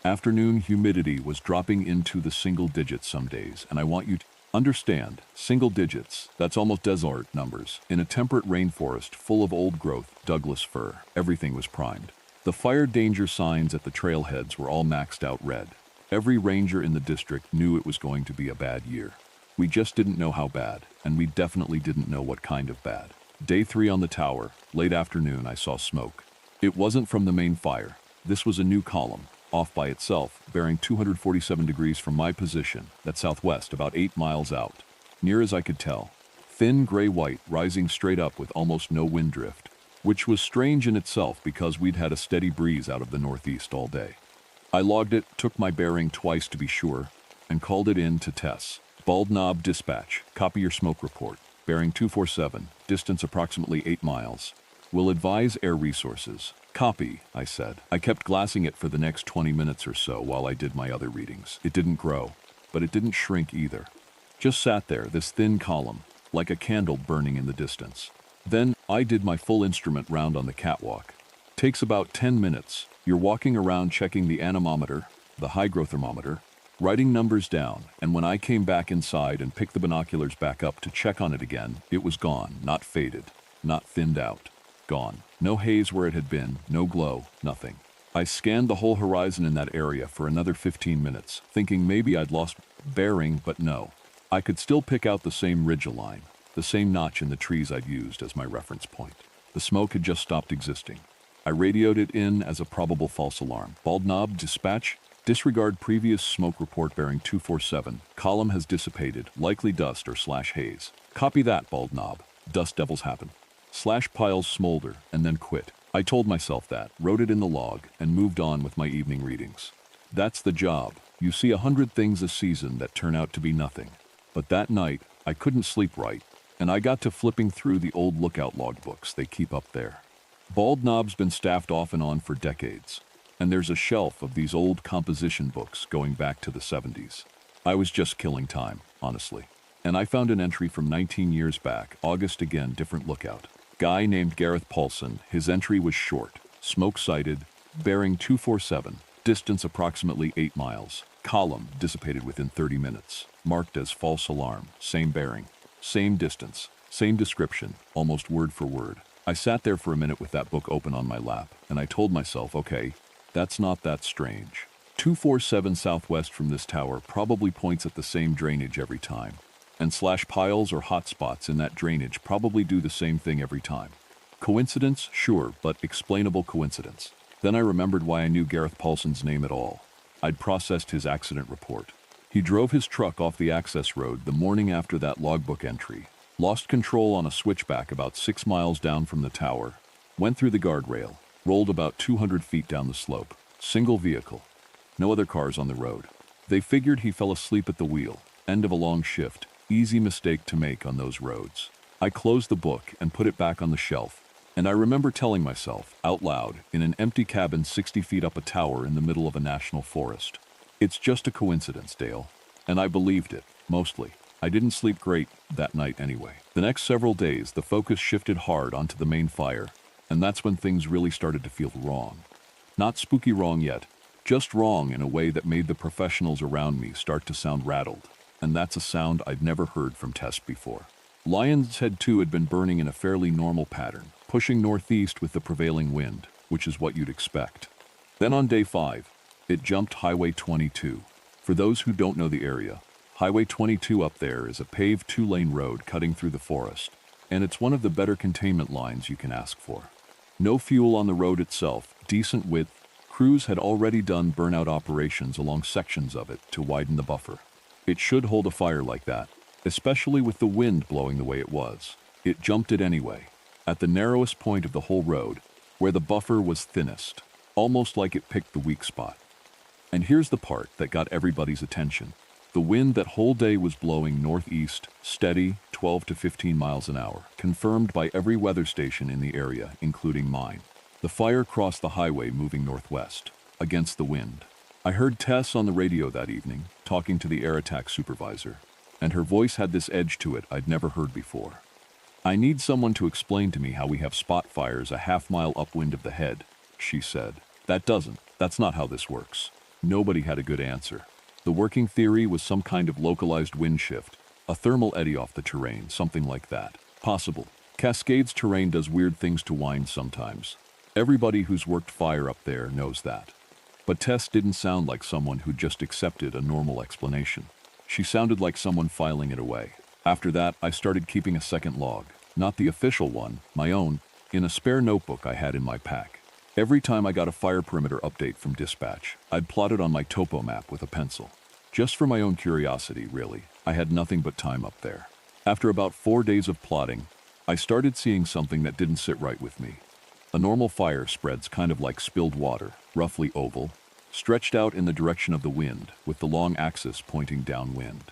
Afternoon humidity was dropping into the single digits some days, and I want you to understand, single digits, that's almost desert numbers. In a temperate rainforest full of old growth Douglas fir, everything was primed. The fire danger signs at the trailheads were all maxed out red. Every ranger in the district knew it was going to be a bad year. We just didn't know how bad, and we definitely didn't know what kind of bad. Day 3 on the tower, late afternoon, I saw smoke. It wasn't from the main fire. This was a new column, off by itself, bearing 247 degrees from my position, that's southwest, about 8 miles out. Near as I could tell, thin gray-white rising straight up with almost no wind drift, which was strange in itself because we'd had a steady breeze out of the northeast all day. I logged it, took my bearing twice to be sure, and called it in to Tess. Bald Knob dispatch, copy your smoke report. Bearing 247, distance approximately 8 miles. Will advise air resources. Copy, I said. I kept glassing it for the next 20 minutes or so while I did my other readings. It didn't grow, but it didn't shrink either. Just sat there, this thin column, like a candle burning in the distance. Then I did my full instrument round on the catwalk. Takes about 10 minutes. You're walking around checking the anemometer, the hygrothermometer, writing numbers down, and when I came back inside and picked the binoculars back up to check on it again, it was gone, not faded, not thinned out. Gone. No haze where it had been, no glow, nothing. I scanned the whole horizon in that area for another 15 minutes, thinking maybe I'd lost bearing, but no. I could still pick out the same ridgeline, the same notch in the trees I'd used as my reference point. The smoke had just stopped existing. I radioed it in as a probable false alarm. Bald Knob, dispatch, Disregard previous smoke report bearing 247. Column has dissipated, likely dust or slash haze. Copy that, bald knob. Dust devils happen. Slash piles smolder and then quit. I told myself that, wrote it in the log, and moved on with my evening readings. That's the job. You see 100 things a season that turn out to be nothing. But that night, I couldn't sleep right, and I got to flipping through the old lookout logbooks they keep up there. Bald Knob's been staffed off and on for decades, and there's a shelf of these old composition books going back to the 70s. I was just killing time, honestly. And I found an entry from 19 years back, August again, different lookout. Guy named Gareth Paulson, his entry was short, smoke sighted, bearing 247, distance approximately 8 miles. Column dissipated within 30 minutes, marked as false alarm, same bearing, same distance, same description, almost word for word. I sat there for a minute with that book open on my lap, and I told myself, okay, that's not that strange. 247 southwest from this tower probably points at the same drainage every time, and slash piles or hot spots in that drainage probably do the same thing every time. Coincidence? Sure, but explainable coincidence. Then I remembered why I knew Gareth Paulson's name at all. I'd processed his accident report. He drove his truck off the access road the morning after that logbook entry, lost control on a switchback about 6 miles down from the tower, went through the guardrail, rolled about 200 feet down the slope. Single vehicle. No other cars on the road. They figured he fell asleep at the wheel. End of a long shift. Easy mistake to make on those roads. I closed the book and put it back on the shelf, and I remember telling myself, out loud, in an empty cabin 60 feet up a tower in the middle of a national forest, it's just a coincidence, Dale. And I believed it, mostly. I didn't sleep great that night anyway. The next several days, the focus shifted hard onto the main fire, and that's when things really started to feel wrong. Not spooky wrong yet, just wrong in a way that made the professionals around me start to sound rattled, and that's a sound I'd never heard from Tess before. Lion's Head 2 had been burning in a fairly normal pattern, pushing northeast with the prevailing wind, which is what you'd expect. Then on day 5, it jumped Highway 22. For those who don't know the area, Highway 22 up there is a paved 2-lane road cutting through the forest, and it's one of the better containment lines you can ask for. No fuel on the road itself, decent width. Crews had already done burnout operations along sections of it to widen the buffer. It should hold a fire like that, especially with the wind blowing the way it was. It jumped it anyway, at the narrowest point of the whole road, where the buffer was thinnest, almost like it picked the weak spot. And here's the part that got everybody's attention. The wind that whole day was blowing northeast, steady, 12 to 15 miles an hour, confirmed by every weather station in the area, including mine. The fire crossed the highway moving northwest, against the wind. I heard Tess on the radio that evening, talking to the air attack supervisor, and her voice had this edge to it I'd never heard before. I need someone to explain to me how we have spot fires a half-mile upwind of the head, she said. That's not how this works. Nobody had a good answer. The working theory was some kind of localized wind shift, a thermal eddy off the terrain, something like that. Possible. Cascades terrain does weird things to wind sometimes. Everybody who's worked fire up there knows that. But Tess didn't sound like someone who just accepted a normal explanation. She sounded like someone filing it away. After that, I started keeping a second log, not the official one, my own, in a spare notebook I had in my pack. Every time I got a fire perimeter update from dispatch, I'd plot it on my topo map with a pencil. Just for my own curiosity, really. I had nothing but time up there. After about 4 days of plotting, I started seeing something that didn't sit right with me. A normal fire spreads kind of like spilled water, roughly oval, stretched out in the direction of the wind, with the long axis pointing downwind.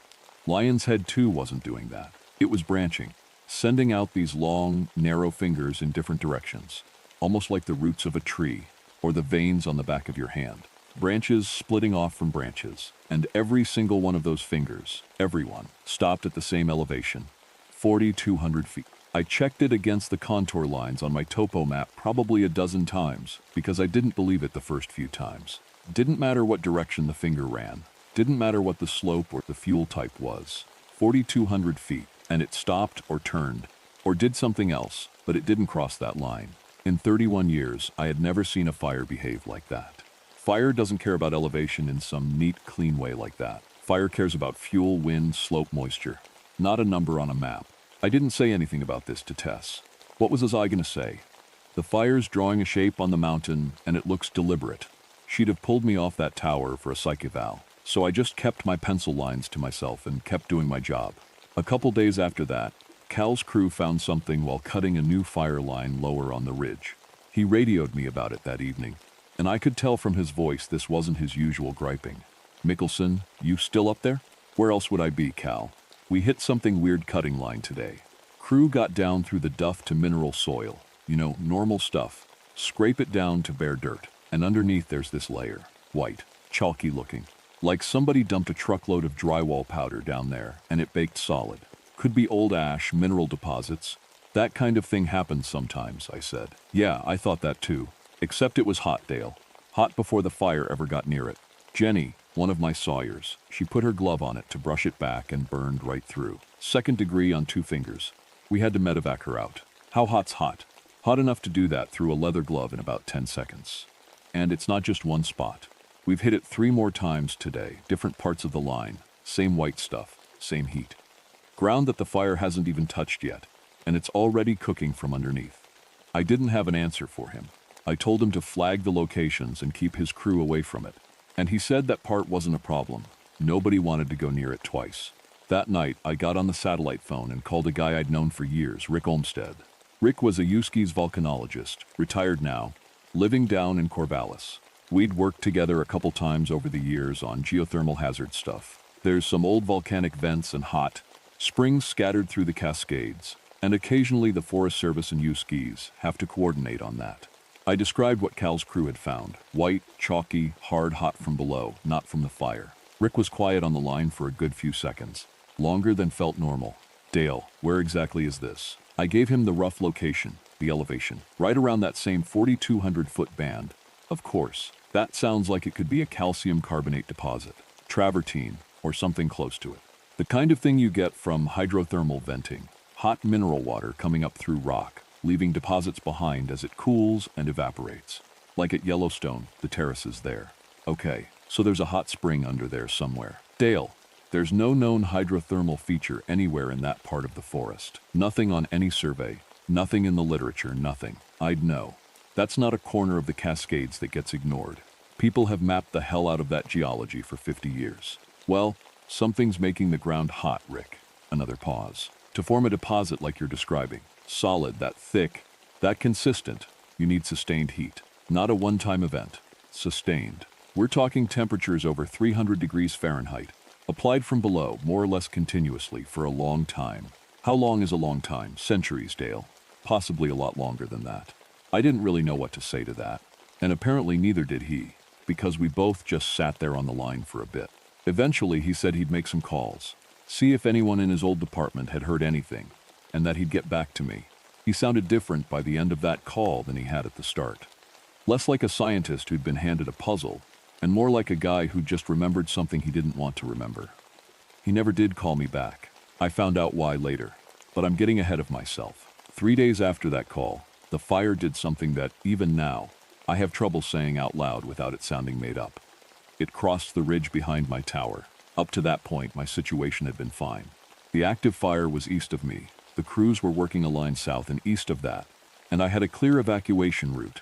Lion's Head 2 wasn't doing that. It was branching, sending out these long, narrow fingers in different directions, almost like the roots of a tree or the veins on the back of your hand. Branches splitting off from branches, and every single one of those fingers, everyone, stopped at the same elevation, 4,200 feet. I checked it against the contour lines on my topo map probably a dozen times because I didn't believe it the first few times. Didn't matter what direction the finger ran. Didn't matter what the slope or the fuel type was. 4,200 feet, and it stopped or turned, or did something else, but it didn't cross that line. In 31 years, I had never seen a fire behave like that. Fire doesn't care about elevation in some neat, clean way like that. Fire cares about fuel, wind, slope, moisture. Not a number on a map. I didn't say anything about this to Tess. What was I going to say? The fire's drawing a shape on the mountain, and it looks deliberate, She'd have pulled me off that tower for a psych eval. So I just kept my pencil lines to myself and kept doing my job. A couple days after that, Cal's crew found something while cutting a new fire line lower on the ridge. He radioed me about it that evening, and I could tell from his voice this wasn't his usual griping. "Mickelson, you still up there?" "Where else would I be, Cal? We hit something weird cutting line today. Crew got down through the duff to mineral soil. You know, normal stuff. Scrape it down to bare dirt, and underneath there's this layer. White, chalky looking. Like somebody dumped a truckload of drywall powder down there, and it baked solid. Could be old ash, mineral deposits. That kind of thing happens sometimes," I said. "Yeah, I thought that too. Except it was hot, Dale. Hot before the fire ever got near it. Jenny, one of my sawyers, she put her glove on it to brush it back and burned right through. 2nd degree on 2 fingers. We had to medevac her out." "How hot's hot?" "Hot enough to do that through a leather glove in about 10 seconds. And it's not just one spot. We've hit it 3 more times today, different parts of the line, same white stuff, same heat. Ground that the fire hasn't even touched yet, and it's already cooking from underneath." I didn't have an answer for him. I told him to flag the locations and keep his crew away from it. And he said that part wasn't a problem. Nobody wanted to go near it twice. That night, I got on the satellite phone and called a guy I'd known for years, Rick Olmsted. Rick was a Huskies volcanologist, retired now, living down in Corvallis. We'd worked together a couple times over the years on geothermal hazard stuff. There's some old volcanic vents and hot springs scattered through the Cascades, and occasionally the Forest Service and Huskies have to coordinate on that. I described what Cal's crew had found. White, chalky, hard hot from below, not from the fire. Rick was quiet on the line for a good few seconds, longer than felt normal. "Dale, where exactly is this?" I gave him the rough location, the elevation, right around that same 4,200-foot band. Of course, that sounds like it could be a calcium carbonate deposit, travertine, or something close to it. The kind of thing you get from hydrothermal venting, hot mineral water coming up through rock, leaving deposits behind as it cools and evaporates. Like at Yellowstone, the terraces there. Okay, so there's a hot spring under there somewhere. "Dale, there's no known hydrothermal feature anywhere in that part of the forest. Nothing on any survey, nothing in the literature, nothing. I'd know. That's not a corner of the Cascades that gets ignored. People have mapped the hell out of that geology for 50 years. Well, something's making the ground hot, Rick." Another pause. "To form a deposit like you're describing. Solid, that thick, that consistent, you need sustained heat. Not a one-time event. Sustained. We're talking temperatures over 300 degrees Fahrenheit, applied from below, more or less continuously, for a long time." "How long is a long time?" "Centuries, Dale. Possibly a lot longer than that." I didn't really know what to say to that, and apparently neither did he, because we both just sat there on the line for a bit. Eventually, he said he'd make some calls, see if anyone in his old department had heard anything, and that he'd get back to me. He sounded different by the end of that call than he had at the start. Less like a scientist who'd been handed a puzzle, and more like a guy who'd just remembered something he didn't want to remember. He never did call me back. I found out why later, but I'm getting ahead of myself. 3 days after that call, the fire did something that, even now, I have trouble saying out loud without it sounding made up. It crossed the ridge behind my tower. Up to that point, my situation had been fine. The active fire was east of me. The crews were working a line south and east of that, and I had a clear evacuation route.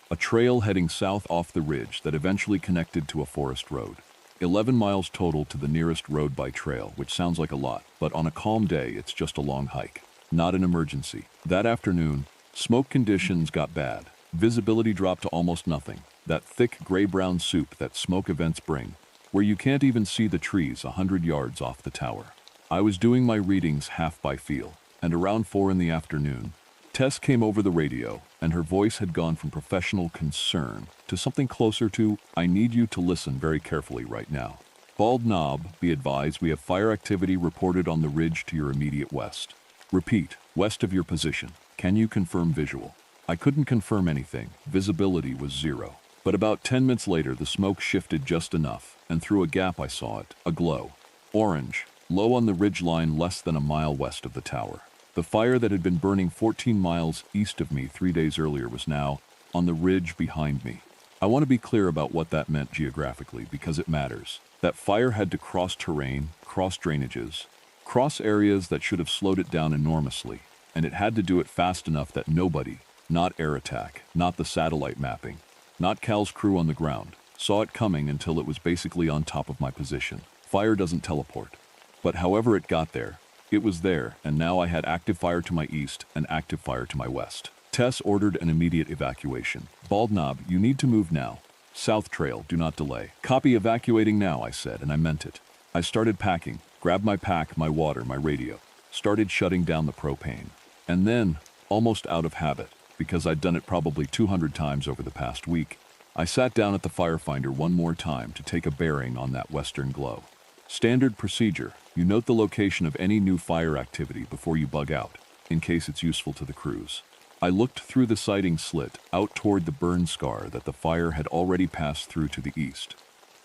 A trail heading south off the ridge that eventually connected to a forest road. 11 miles total to the nearest road by trail, which sounds like a lot, but on a calm day, it's just a long hike. Not an emergency. That afternoon, smoke conditions got bad. Visibility dropped to almost nothing. That thick gray-brown soup that smoke events bring, where you can't even see the trees 100 yards off the tower. I was doing my readings half by feel, and around 4 in the afternoon, Tess came over the radio, and her voice had gone from professional concern to something closer to, "I need you to listen very carefully right now. Bald Knob, be advised we have fire activity reported on the ridge to your immediate west. Repeat, west of your position. Can you confirm visual?" I couldn't confirm anything. Visibility was 0. But about 10 minutes later, the smoke shifted just enough, and through a gap I saw it, a glow. Orange, low on the ridge line less than a mile west of the tower. The fire that had been burning 14 miles east of me 3 days earlier was now on the ridge behind me. I want to be clear about what that meant geographically, because it matters. That fire had to cross terrain, cross drainages, cross areas that should have slowed it down enormously, and it had to do it fast enough that nobody, not air attack, not the satellite mapping, not Cal's crew on the ground, Saw it coming until it was basically on top of my position. Fire doesn't teleport. But however it got there, it was there, and now I had active fire to my east and active fire to my west. Tess ordered an immediate evacuation. Bald Knob, you need to move now. South Trail, do not delay. Copy, evacuating now, I said, and I meant it. I started packing, grabbed my pack, my water, my radio, started shutting down the propane. And then, almost out of habit, because I'd done it probably 200 times over the past week, I sat down at the firefinder one more time to take a bearing on that western glow. Standard procedure, you note the location of any new fire activity before you bug out, in case it's useful to the crews. I looked through the sighting slit out toward the burn scar that the fire had already passed through to the east.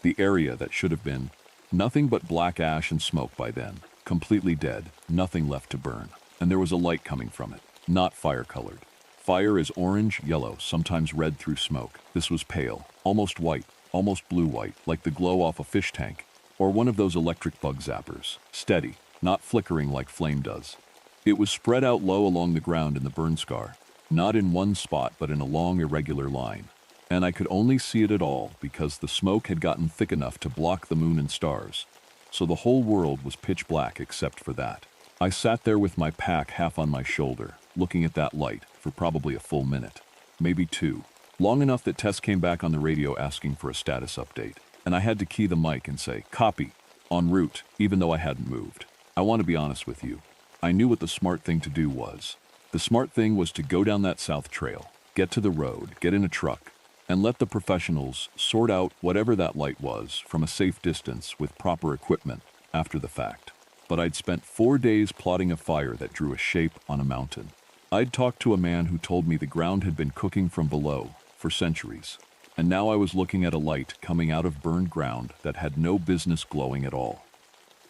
The area that should have been nothing but black ash and smoke by then, completely dead, nothing left to burn. And there was a light coming from it, not fire-colored. Fire is orange, yellow, sometimes red through smoke. This was pale, almost white, almost blue-white, like the glow off a fish tank, or one of those electric bug zappers. Steady, not flickering like flame does. It was spread out low along the ground in the burn scar, not in one spot but in a long, irregular line. And I could only see it at all because the smoke had gotten thick enough to block the moon and stars, so the whole world was pitch black except for that. I sat there with my pack half on my shoulder, looking at that light for probably a full minute, maybe two. Long enough that Tess came back on the radio asking for a status update, and I had to key the mic and say, "Copy, en route," even though I hadn't moved. I want to be honest with you. I knew what the smart thing to do was. The smart thing was to go down that south trail, get to the road, get in a truck, and let the professionals sort out whatever that light was from a safe distance with proper equipment after the fact. But I'd spent 4 days plotting a fire that drew a shape on a mountain. I'd talked to a man who told me the ground had been cooking from below for centuries, and now I was looking at a light coming out of burned ground that had no business glowing at all.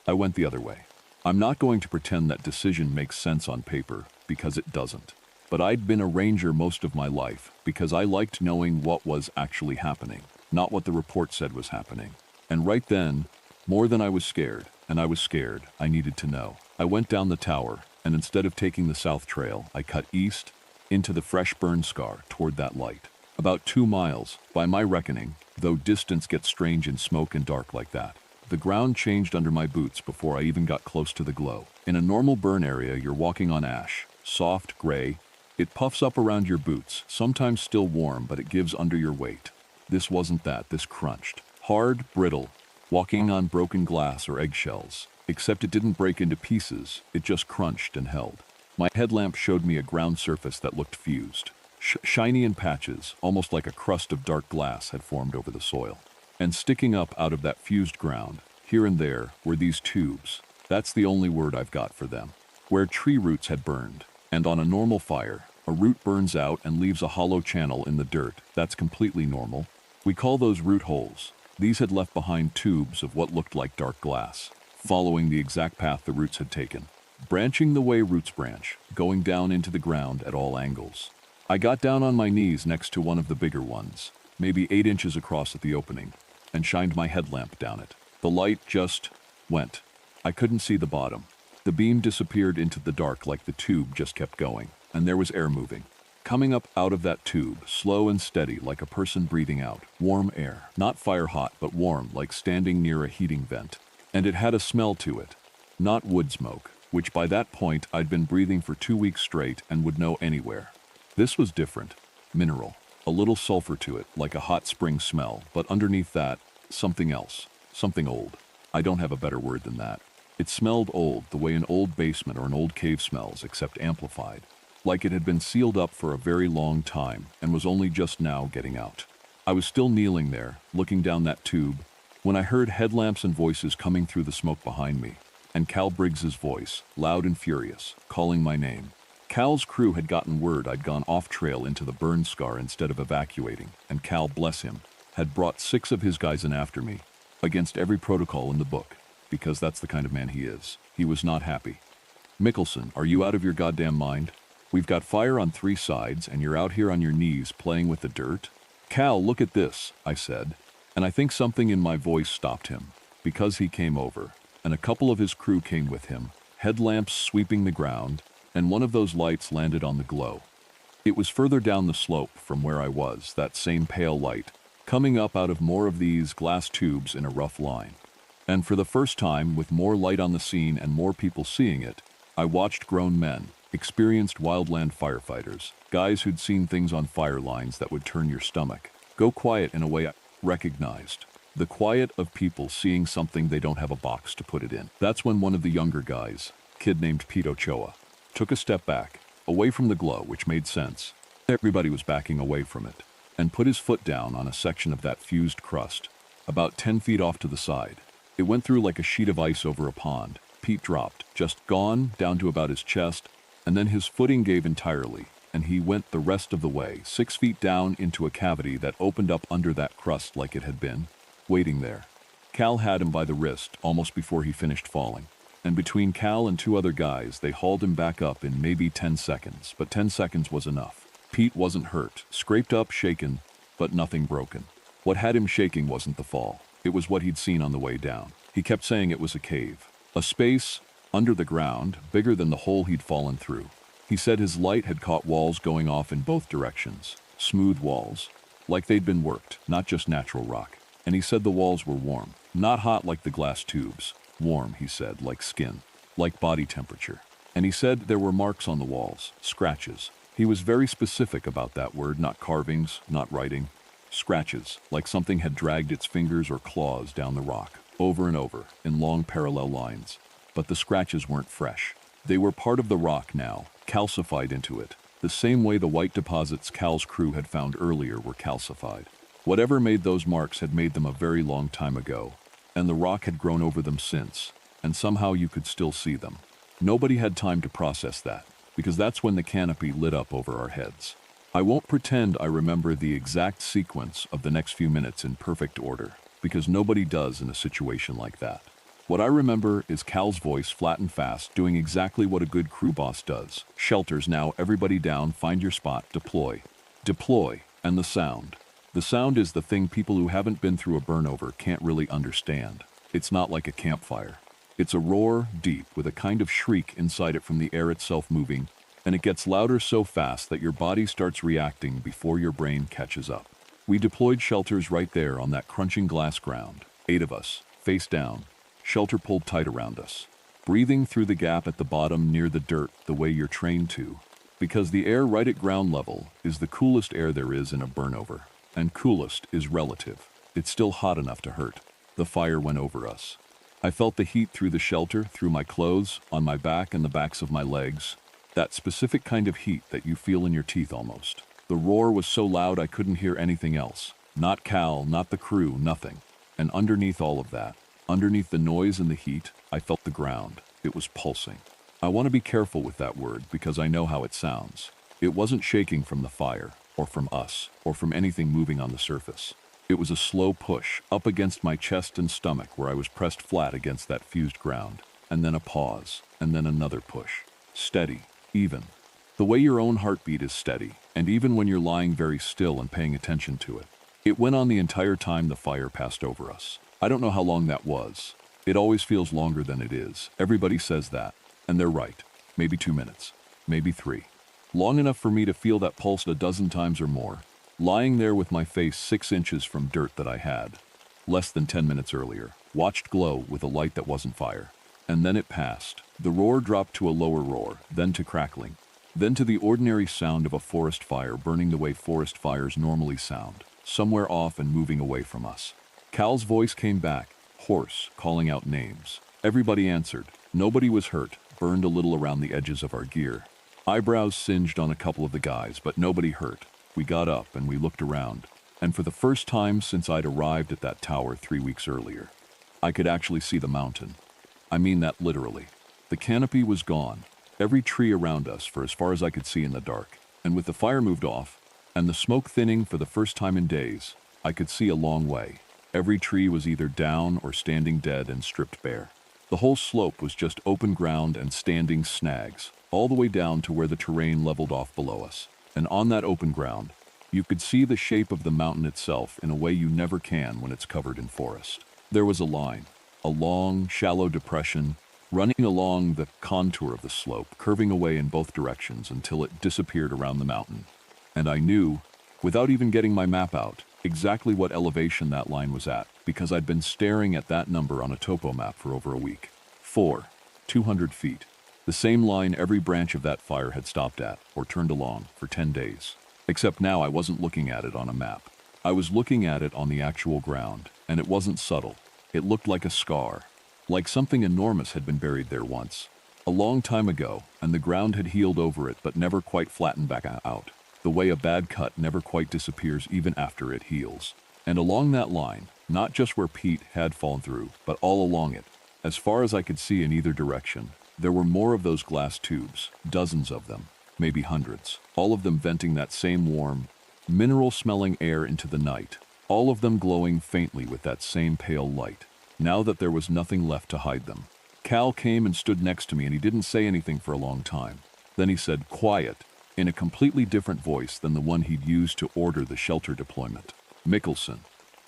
I went the other way. I'm not going to pretend that decision makes sense on paper, because it doesn't. But I'd been a ranger most of my life because I liked knowing what was actually happening, not what the report said was happening. And right then, more than I was scared, and I was scared, I needed to know. I went down the tower, and instead of taking the south trail, I cut east into the fresh burn scar toward that light. About 2 miles, by my reckoning, though distance gets strange in smoke and dark like that. The ground changed under my boots before I even got close to the glow. In a normal burn area, you're walking on ash, soft, gray. It puffs up around your boots, sometimes still warm, but it gives under your weight. This wasn't that, this crunched. Hard, brittle, walking on broken glass or eggshells. Except it didn't break into pieces, it just crunched and held. My headlamp showed me a ground surface that looked fused. Shiny in patches, almost like a crust of dark glass had formed over the soil. And sticking up out of that fused ground, here and there, were these tubes. That's the only word I've got for them. Where tree roots had burned. And on a normal fire, a root burns out and leaves a hollow channel in the dirt. That's completely normal. We call those root holes. These had left behind tubes of what looked like dark glass, following the exact path the roots had taken, branching the way roots branch, going down into the ground at all angles. I got down on my knees next to one of the bigger ones, maybe 8 inches across at the opening, and shined my headlamp down it. The light just went. I couldn't see the bottom. The beam disappeared into the dark like the tube just kept going, and there was air moving. Coming up out of that tube, slow and steady like a person breathing out, warm air. Not fire hot, but warm, like standing near a heating vent. And it had a smell to it. Not wood smoke, which by that point I'd been breathing for 2 weeks straight and would know anywhere. This was different. Mineral. A little sulfur to it, like a hot spring smell, but underneath that, something else. Something old. I don't have a better word than that. It smelled old, the way an old basement or an old cave smells, except amplified. Like it had been sealed up for a very long time and was only just now getting out. I was still kneeling there, looking down that tube, when I heard headlamps and voices coming through the smoke behind me, and Cal Briggs's voice, loud and furious, calling my name. Cal's crew had gotten word I'd gone off-trail into the burn scar instead of evacuating, and Cal, bless him, had brought 6 of his guys in after me, against every protocol in the book, because that's the kind of man he is. He was not happy. "Mickelson, are you out of your goddamn mind? We've got fire on 3 sides, and you're out here on your knees playing with the dirt?" "Cal, look at this," I said, and I think something in my voice stopped him, because he came over, and a couple of his crew came with him, headlamps sweeping the ground, and one of those lights landed on the glow. It was further down the slope from where I was, that same pale light, coming up out of more of these glass tubes in a rough line. And for the first time, with more light on the scene and more people seeing it, I watched grown men, experienced wildland firefighters, guys who'd seen things on fire lines that would turn your stomach, go quiet in a way I recognized. The quiet of people seeing something they don't have a box to put it in. That's when one of the younger guys, kid named Pete Ochoa, took a step back, away from the glow, which made sense. Everybody was backing away from it, and put his foot down on a section of that fused crust, about 10 feet off to the side. It went through like a sheet of ice over a pond. Pete dropped, just gone, down to about his chest, and then his footing gave entirely, and he went the rest of the way, 6 feet down into a cavity that opened up under that crust like it had been, waiting there. Cal had him by the wrist almost before he finished falling, and between Cal and 2 other guys, they hauled him back up in maybe 10 seconds, but 10 seconds was enough. Pete wasn't hurt, scraped up, shaken, but nothing broken. What had him shaking wasn't the fall. It was what he'd seen on the way down. He kept saying it was a cave, a space under the ground, bigger than the hole he'd fallen through. He said his light had caught walls going off in both directions, smooth walls, like they'd been worked, not just natural rock. And he said the walls were warm, not hot like the glass tubes. Warm, he said, like skin, like body temperature. And he said there were marks on the walls, scratches. He was very specific about that word, not carvings, not writing. Scratches, like something had dragged its fingers or claws down the rock, over and over, in long parallel lines. But the scratches weren't fresh. They were part of the rock now, calcified into it, the same way the white deposits Cal's crew had found earlier were calcified. Whatever made those marks had made them a very long time ago, and the rock had grown over them since, and somehow you could still see them. Nobody had time to process that, because that's when the canopy lit up over our heads. I won't pretend I remember the exact sequence of the next few minutes in perfect order, because nobody does in a situation like that. What I remember is Cal's voice flat and fast, doing exactly what a good crew boss does. Shelters now, everybody down, find your spot, deploy. Deploy, and the sound. The sound is the thing people who haven't been through a burnover can't really understand. It's not like a campfire. It's a roar, deep, with a kind of shriek inside it from the air itself moving, and it gets louder so fast that your body starts reacting before your brain catches up. We deployed shelters right there on that crunching glass ground. 8 of us, face down, shelter pulled tight around us, breathing through the gap at the bottom near the dirt the way you're trained to, because the air right at ground level is the coolest air there is in a burnover, and coolest is relative. It's still hot enough to hurt. The fire went over us. I felt the heat through the shelter, through my clothes, on my back and the backs of my legs, that specific kind of heat that you feel in your teeth almost. The roar was so loud I couldn't hear anything else. Not Cal, not the crew, nothing. And underneath all of that, underneath the noise and the heat, I felt the ground. It was pulsing. I want to be careful with that word because I know how it sounds. It wasn't shaking from the fire, or from us, or from anything moving on the surface. It was a slow push up against my chest and stomach where I was pressed flat against that fused ground, and then a pause, and then another push. Steady, even. The way your own heartbeat is steady, and even when you're lying very still and paying attention to it. It went on the entire time the fire passed over us. I don't know how long that was. It always feels longer than it is. Everybody says that, and they're right. Maybe 2 minutes, maybe 3. Long enough for me to feel that pulse a dozen times or more, lying there with my face 6 inches from dirt that I had, less than 10 minutes earlier, watched glow with a light that wasn't fire. And then it passed. The roar dropped to a lower roar, then to crackling, then to the ordinary sound of a forest fire burning the way forest fires normally sound, somewhere off and moving away from us. Cal's voice came back, hoarse, calling out names. Everybody answered. Nobody was hurt, burned a little around the edges of our gear. Eyebrows singed on a couple of the guys, but nobody hurt. We got up and we looked around, and for the first time since I'd arrived at that tower 3 weeks earlier, I could actually see the mountain. I mean that literally. The canopy was gone, every tree around us for as far as I could see in the dark, and with the fire moved off, and the smoke thinning for the first time in days, I could see a long way. Every tree was either down or standing dead and stripped bare. The whole slope was just open ground and standing snags, all the way down to where the terrain leveled off below us. And on that open ground, you could see the shape of the mountain itself in a way you never can when it's covered in forest. There was a line, a long, shallow depression, running along the contour of the slope, curving away in both directions until it disappeared around the mountain. And I knew without even getting my map out, exactly what elevation that line was at, because I'd been staring at that number on a topo map for over a week. 200 feet. The same line every branch of that fire had stopped at, or turned along, for 10 days. Except now I wasn't looking at it on a map. I was looking at it on the actual ground, and it wasn't subtle. It looked like a scar. Like something enormous had been buried there once. A long time ago, and the ground had healed over it but never quite flattened back out. The way a bad cut never quite disappears even after it heals. And along that line, not just where Pete had fallen through, but all along it, as far as I could see in either direction, there were more of those glass tubes, dozens of them, maybe hundreds, all of them venting that same warm, mineral-smelling air into the night, all of them glowing faintly with that same pale light, now that there was nothing left to hide them. Cal came and stood next to me, and he didn't say anything for a long time. Then he said, "Quiet," in a completely different voice than the one he'd used to order the shelter deployment. "Mickelson,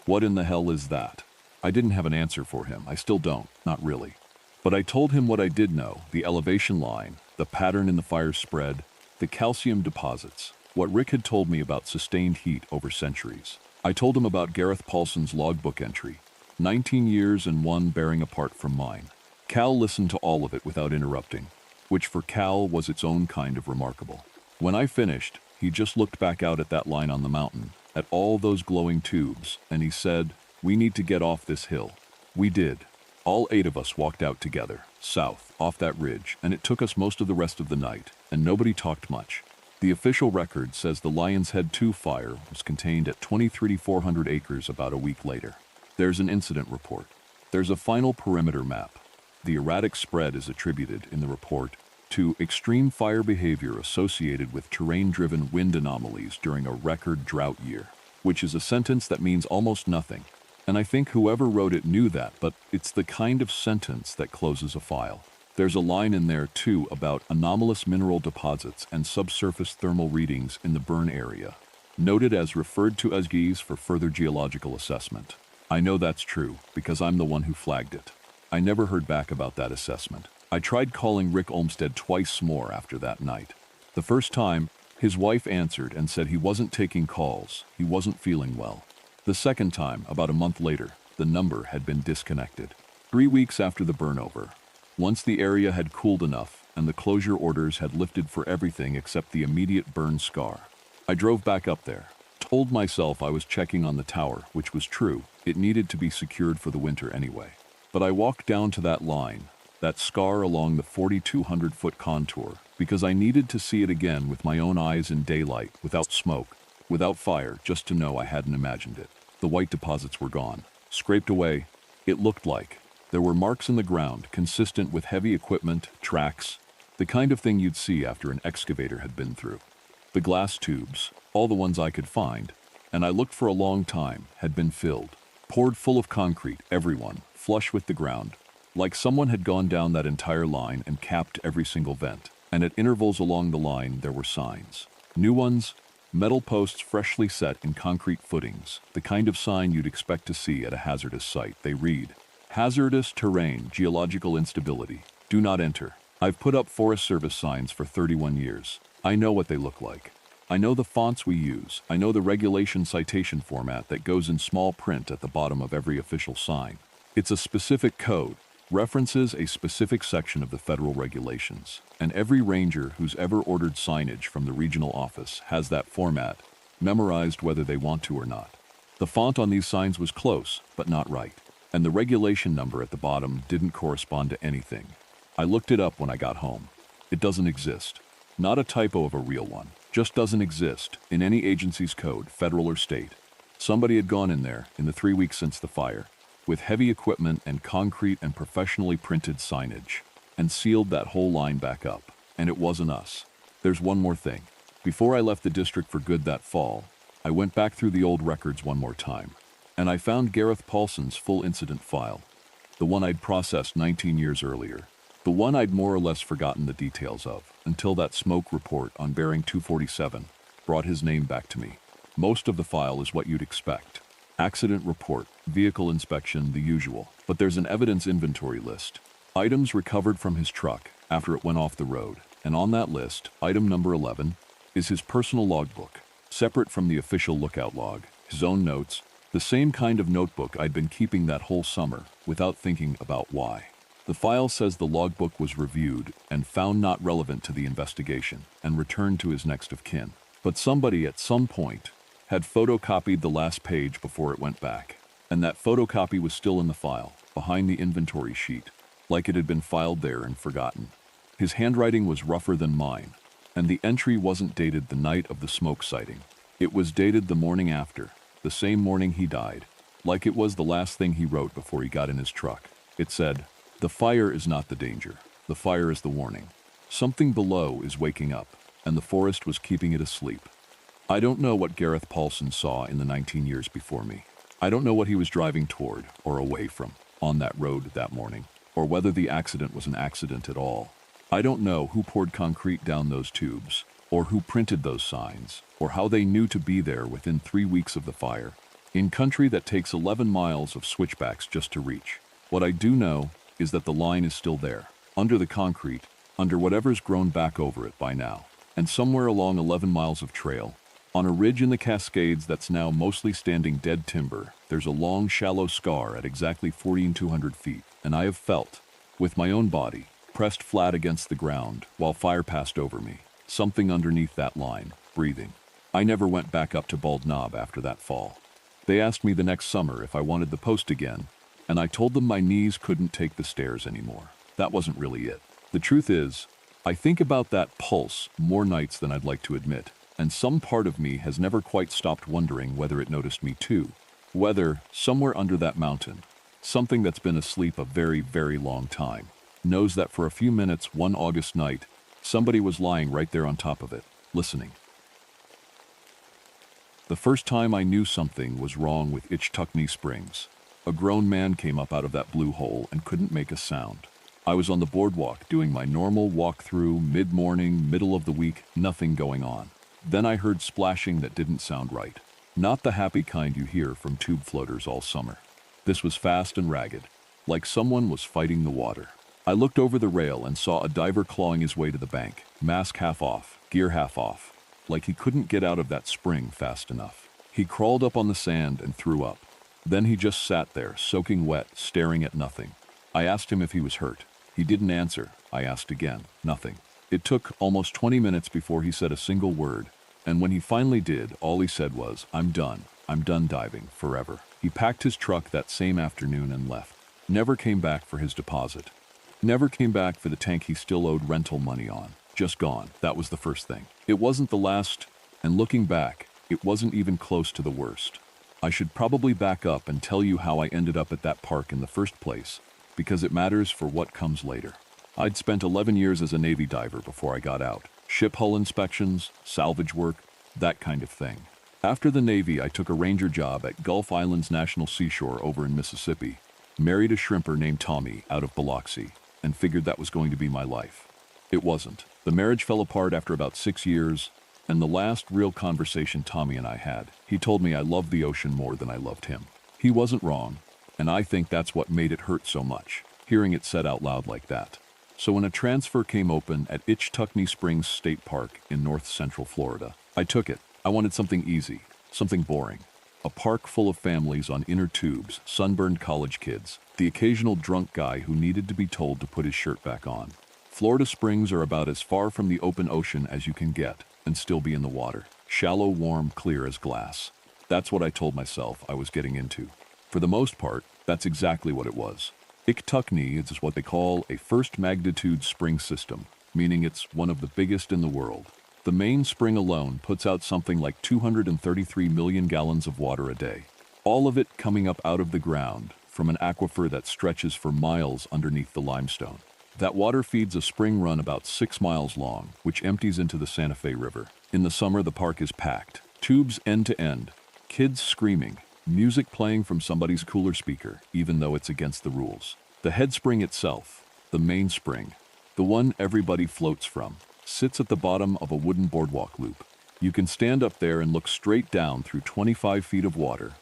what in the hell is that?" I didn't have an answer for him. I still don't, not really. But I told him what I did know, the elevation line, the pattern in the fire's spread, the calcium deposits, what Rick had told me about sustained heat over centuries. I told him about Gareth Paulson's logbook entry, 19 years and one bearing apart from mine. Cal listened to all of it without interrupting, which for Cal was its own kind of remarkable. When I finished, he just looked back out at that line on the mountain, at all those glowing tubes, and he said, "We need to get off this hill." We did. All 8 of us walked out together, south, off that ridge, and it took us most of the rest of the night, and nobody talked much. The official record says the Lion's Head 2 fire was contained at 23,400 acres about a week later. There's an incident report. There's a final perimeter map. The erratic spread is attributed, in the report, to extreme fire behavior associated with terrain-driven wind anomalies during a record drought year, which is a sentence that means almost nothing. And I think whoever wrote it knew that, but it's the kind of sentence that closes a file. There's a line in there, too, about anomalous mineral deposits and subsurface thermal readings in the burn area, noted as referred to as GES for further geological assessment. I know that's true, because I'm the one who flagged it. I never heard back about that assessment. I tried calling Rick Olmsted twice more after that night. The first time, his wife answered and said he wasn't taking calls, he wasn't feeling well. The second time, about a month later, the number had been disconnected. 3 weeks after the burnover, once the area had cooled enough and the closure orders had lifted for everything except the immediate burn scar, I drove back up there, told myself I was checking on the tower, which was true. It needed to be secured for the winter anyway. But I walked down to that line, that scar along the 4,200-foot contour, because I needed to see it again with my own eyes in daylight, without smoke, without fire, just to know I hadn't imagined it. The white deposits were gone, scraped away. It looked like there were marks in the ground consistent with heavy equipment, tracks, the kind of thing you'd see after an excavator had been through. The glass tubes, all the ones I could find, and I looked for a long time, had been filled, poured full of concrete, everyone, flush with the ground, like someone had gone down that entire line and capped every single vent. And at intervals along the line there were signs. New ones, metal posts freshly set in concrete footings, the kind of sign you'd expect to see at a hazardous site. They read, "Hazardous terrain, geological instability. Do not enter." I've put up Forest Service signs for 31 years. I know what they look like. I know the fonts we use. I know the regulation citation format that goes in small print at the bottom of every official sign. It's a specific code, references a specific section of the federal regulations, and every ranger who's ever ordered signage from the regional office has that format memorized whether they want to or not. The font on these signs was close, but not right, and the regulation number at the bottom didn't correspond to anything. I looked it up when I got home. It doesn't exist. Not a typo of a real one. Just doesn't exist in any agency's code, federal or state. Somebody had gone in there in the 3 weeks since the fire, with heavy equipment and concrete and professionally printed signage, and sealed that whole line back up. And it wasn't us. There's one more thing. Before I left the district for good that fall, I went back through the old records one more time, and I found Gareth Paulson's full incident file, the one I'd processed 19 years earlier, the one I'd more or less forgotten the details of, until that smoke report on Bearing 247 brought his name back to me. Most of the file is what you'd expect. Accident report, vehicle inspection, the usual. But there's an evidence inventory list. Items recovered from his truck after it went off the road. And on that list, item number 11 is his personal logbook. separate from the official lookout log, his own notes, the same kind of notebook I'd been keeping that whole summer, without thinking about why. The file says the logbook was reviewed and found not relevant to the investigation and returned to his next of kin. But somebody at some point had photocopied the last page before it went back, and that photocopy was still in the file, behind the inventory sheet, like it had been filed there and forgotten. His handwriting was rougher than mine, and the entry wasn't dated the night of the smoke sighting. It was dated the morning after, the same morning he died, like it was the last thing he wrote before he got in his truck. It said, "The fire is not the danger. The fire is the warning. Something below is waking up, and the forest was keeping it asleep." I don't know what Gareth Paulson saw in the 19 years before me. I don't know what he was driving toward or away from on that road that morning, or whether the accident was an accident at all. I don't know who poured concrete down those tubes, or who printed those signs, or how they knew to be there within 3 weeks of the fire, in country that takes 11 miles of switchbacks just to reach. What I do know is that the line is still there, under the concrete, under whatever's grown back over it by now, and somewhere along 11 miles of trail, on a ridge in the Cascades that's now mostly standing dead timber, there's a long, shallow scar at exactly 4,200 feet, and I have felt, with my own body, pressed flat against the ground while fire passed over me, something underneath that line, breathing. I never went back up to Bald Knob after that fall. They asked me the next summer if I wanted the post again, and I told them my knees couldn't take the stairs anymore. That wasn't really it. The truth is, I think about that pulse more nights than I'd like to admit, and some part of me has never quite stopped wondering whether it noticed me too. Whether, somewhere under that mountain, something that's been asleep a very, very long time, knows that for a few minutes one August night, somebody was lying right there on top of it, listening. The first time I knew something was wrong with Ichtucknee Springs, a grown man came up out of that blue hole and couldn't make a sound. I was on the boardwalk doing my normal walk-through, mid-morning, middle of the week, nothing going on. Then I heard splashing that didn't sound right. Not the happy kind you hear from tube floaters all summer. This was fast and ragged, like someone was fighting the water. I looked over the rail and saw a diver clawing his way to the bank, mask half off, gear half off, like he couldn't get out of that spring fast enough. He crawled up on the sand and threw up. Then he just sat there, soaking wet, staring at nothing. I asked him if he was hurt. He didn't answer. I asked again. Nothing. It took almost 20 minutes before he said a single word, and when he finally did, all he said was, "I'm done. I'm done diving, forever." He packed his truck that same afternoon and left. Never came back for his deposit. Never came back for the tank he still owed rental money on. Just gone. That was the first thing. It wasn't the last, and looking back, it wasn't even close to the worst. I should probably back up and tell you how I ended up at that park in the first place, because it matters for what comes later. I'd spent 11 years as a Navy diver before I got out. Ship hull inspections, salvage work, that kind of thing. After the Navy, I took a ranger job at Gulf Islands National Seashore over in Mississippi, married a shrimper named Tommy out of Biloxi, and figured that was going to be my life. It wasn't. The marriage fell apart after about 6 years, and the last real conversation Tommy and I had, he told me I loved the ocean more than I loved him. He wasn't wrong, and I think that's what made it hurt so much, hearing it said out loud like that. So when a transfer came open at Ichtucknee Springs State Park in north central Florida, I took it. I wanted something easy, something boring. A park full of families on inner tubes, sunburned college kids, the occasional drunk guy who needed to be told to put his shirt back on. Florida Springs are about as far from the open ocean as you can get and still be in the water. Shallow, warm, clear as glass. That's what I told myself I was getting into. For the most part, that's exactly what it was. Ichtucknee is what they call a first magnitude spring system, meaning it's one of the biggest in the world. The main spring alone puts out something like 233 million gallons of water a day. All of it coming up out of the ground from an aquifer that stretches for miles underneath the limestone. That water feeds a spring run about 6 miles long, which empties into the Santa Fe River. In the summer, the park is packed, tubes end to end, kids screaming, music playing from somebody's cooler speaker, even though it's against the rules. The head spring itself, the main spring, the one everybody floats from, sits at the bottom of a wooden boardwalk loop. You can stand up there and look straight down through 25 feet of water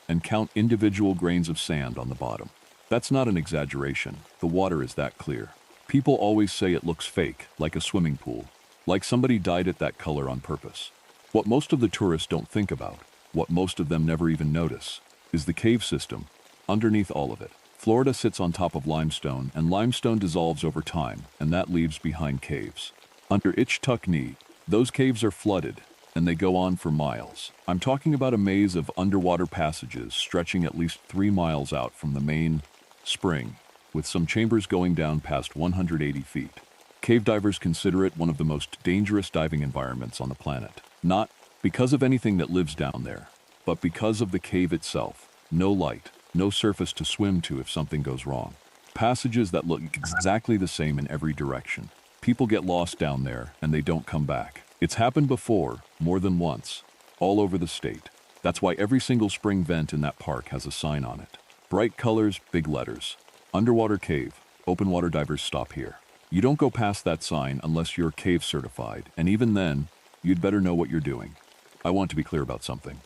and count individual grains of sand on the bottom. That's not an exaggeration. The water is that clear. People always say it looks fake, like a swimming pool, like somebody dyed it that color on purpose. What most of the tourists don't think about, what most of them never even notice, is the cave system underneath all of it. Florida sits on top of limestone, and limestone dissolves over time, and that leaves behind caves. Under Ichtucknee, those caves are flooded, and they go on for miles. I'm talking about a maze of underwater passages stretching at least 3 miles out from the main spring, with some chambers going down past 180 feet. Cave divers consider it one of the most dangerous diving environments on the planet. Not because of anything that lives down there, but because of the cave itself. No light, no surface to swim to if something goes wrong. Passages that look exactly the same in every direction. People get lost down there and they don't come back. It's happened before, more than once, all over the state. That's why every single spring vent in that park has a sign on it. Bright colors, big letters. Underwater cave, open water divers stop here. You don't go past that sign unless you're cave certified, and even then, you'd better know what you're doing. I want to be clear about something.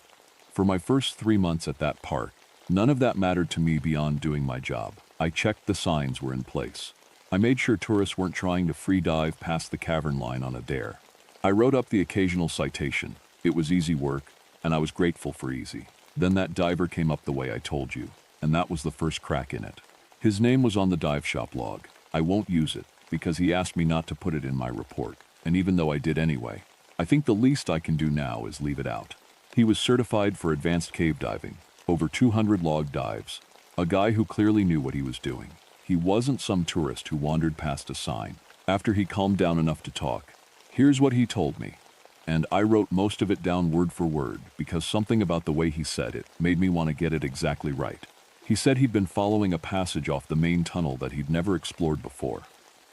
For my first 3 months at that park, none of that mattered to me beyond doing my job. I checked the signs were in place. I made sure tourists weren't trying to free dive past the cavern line on a dare. I wrote up the occasional citation. It was easy work, and I was grateful for easy. Then that diver came up the way I told you, and that was the first crack in it. His name was on the dive shop log. I won't use it, because he asked me not to put it in my report, and even though I did anyway, I think the least I can do now is leave it out. He was certified for advanced cave diving, over 200 log dives, a guy who clearly knew what he was doing. He wasn't some tourist who wandered past a sign. After he calmed down enough to talk, here's what he told me, and I wrote most of it down word for word because something about the way he said it made me want to get it exactly right. He said he'd been following a passage off the main tunnel that he'd never explored before,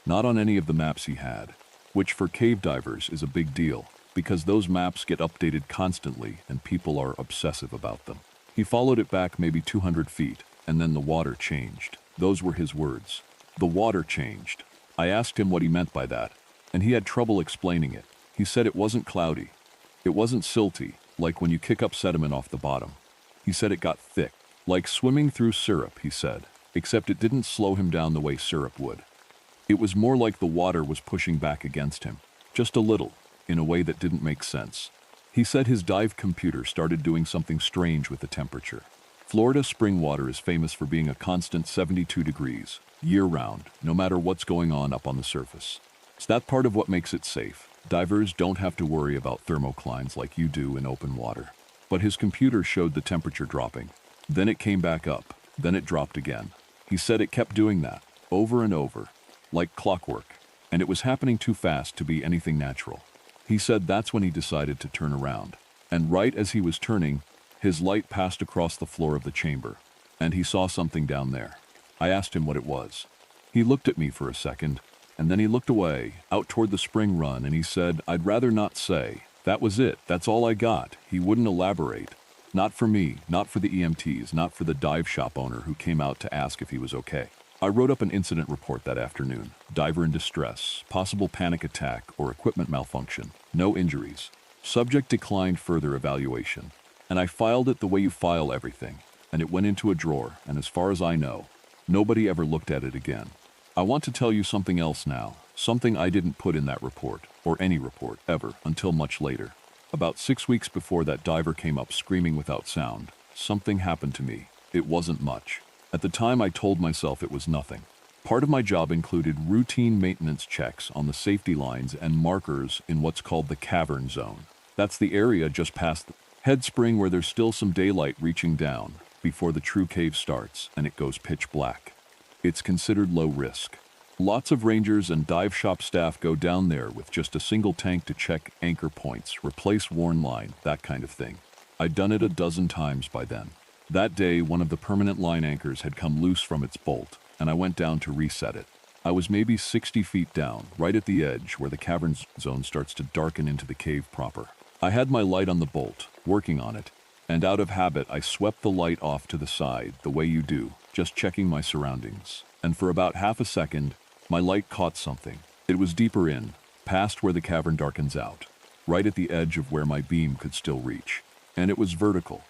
not on any of the maps he had, which for cave divers is a big deal because those maps get updated constantly and people are obsessive about them. He followed it back maybe 200 feet, and then the water changed. Those were his words. The water changed. I asked him what he meant by that, and he had trouble explaining it. He said it wasn't cloudy. It wasn't silty, like when you kick up sediment off the bottom. He said it got thick, like swimming through syrup, he said, except it didn't slow him down the way syrup would. It was more like the water was pushing back against him, just a little, in a way that didn't make sense. He said his dive computer started doing something strange with the temperature. Florida spring water is famous for being a constant 72 degrees, year-round, no matter what's going on up on the surface. It's that part of what makes it safe. Divers don't have to worry about thermoclines like you do in open water. But his computer showed the temperature dropping. Then it came back up. Then it dropped again. He said it kept doing that, over and over, like clockwork, and it was happening too fast to be anything natural. He said that's when he decided to turn around. And right as he was turning, his light passed across the floor of the chamber, and he saw something down there. I asked him what it was. He looked at me for a second, and then he looked away, out toward the spring run, and he said, "I'd rather not say. That was it. That's all I got." He wouldn't elaborate. Not for me, not for the EMTs, not for the dive shop owner who came out to ask if he was okay. I wrote up an incident report that afternoon. Diver in distress, possible panic attack or equipment malfunction, no injuries. Subject declined further evaluation. And I filed it the way you file everything, and it went into a drawer, and as far as I know, nobody ever looked at it again. I want to tell you something else now, something I didn't put in that report, or any report, ever, until much later. About 6 weeks before that diver came up screaming without sound, something happened to me. It wasn't much. At the time, I told myself it was nothing. Part of my job included routine maintenance checks on the safety lines and markers in what's called the cavern zone. That's the area just past the head spring where there's still some daylight reaching down before the true cave starts and it goes pitch black. It's considered low risk. Lots of rangers and dive shop staff go down there with just a single tank to check anchor points, replace worn line, that kind of thing. I'd done it a dozen times by then. That day, one of the permanent line anchors had come loose from its bolt, and I went down to reset it. I was maybe 60 feet down, right at the edge where the cavern zone starts to darken into the cave proper. I had my light on the bolt, working on it, and out of habit I swept the light off to the side, the way you do, just checking my surroundings. And for about half a second, my light caught something. It was deeper in, past where the cavern darkens out, right at the edge of where my beam could still reach. And it was vertical.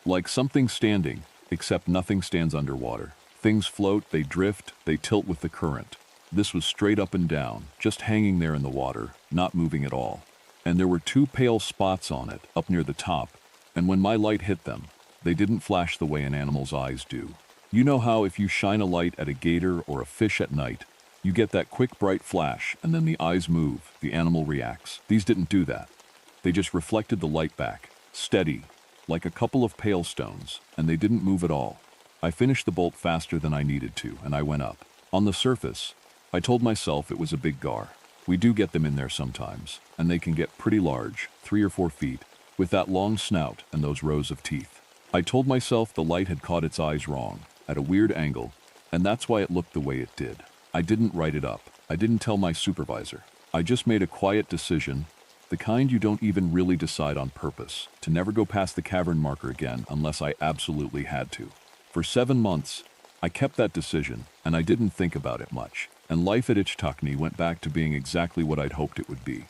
Like something standing, except nothing stands underwater. Things float, they drift, they tilt with the current. This was straight up and down, just hanging there in the water, not moving at all. and there were two pale spots on it up near the top, and when my light hit them, they didn't flash the way an animal's eyes do. You know how if you shine a light at a gator or a fish at night, you get that quick bright flash and then the eyes move, the animal reacts. These didn't do that. They just reflected the light back, steady, like a couple of pale stones, and they didn't move at all. I finished the bolt faster than I needed to, and I went up. On the surface, I told myself it was a big gar. We do get them in there sometimes, and they can get pretty large, 3 or 4 feet, with that long snout and those rows of teeth. I told myself the light had caught its eyes wrong, at a weird angle, and that's why it looked the way it did. I didn't write it up. I didn't tell my supervisor. I just made a quiet decision, the kind you don't even really decide on purpose, to never go past the cavern marker again unless I absolutely had to. For 7 months, I kept that decision, and I didn't think about it much, and life at Ichtakni went back to being exactly what I'd hoped it would be.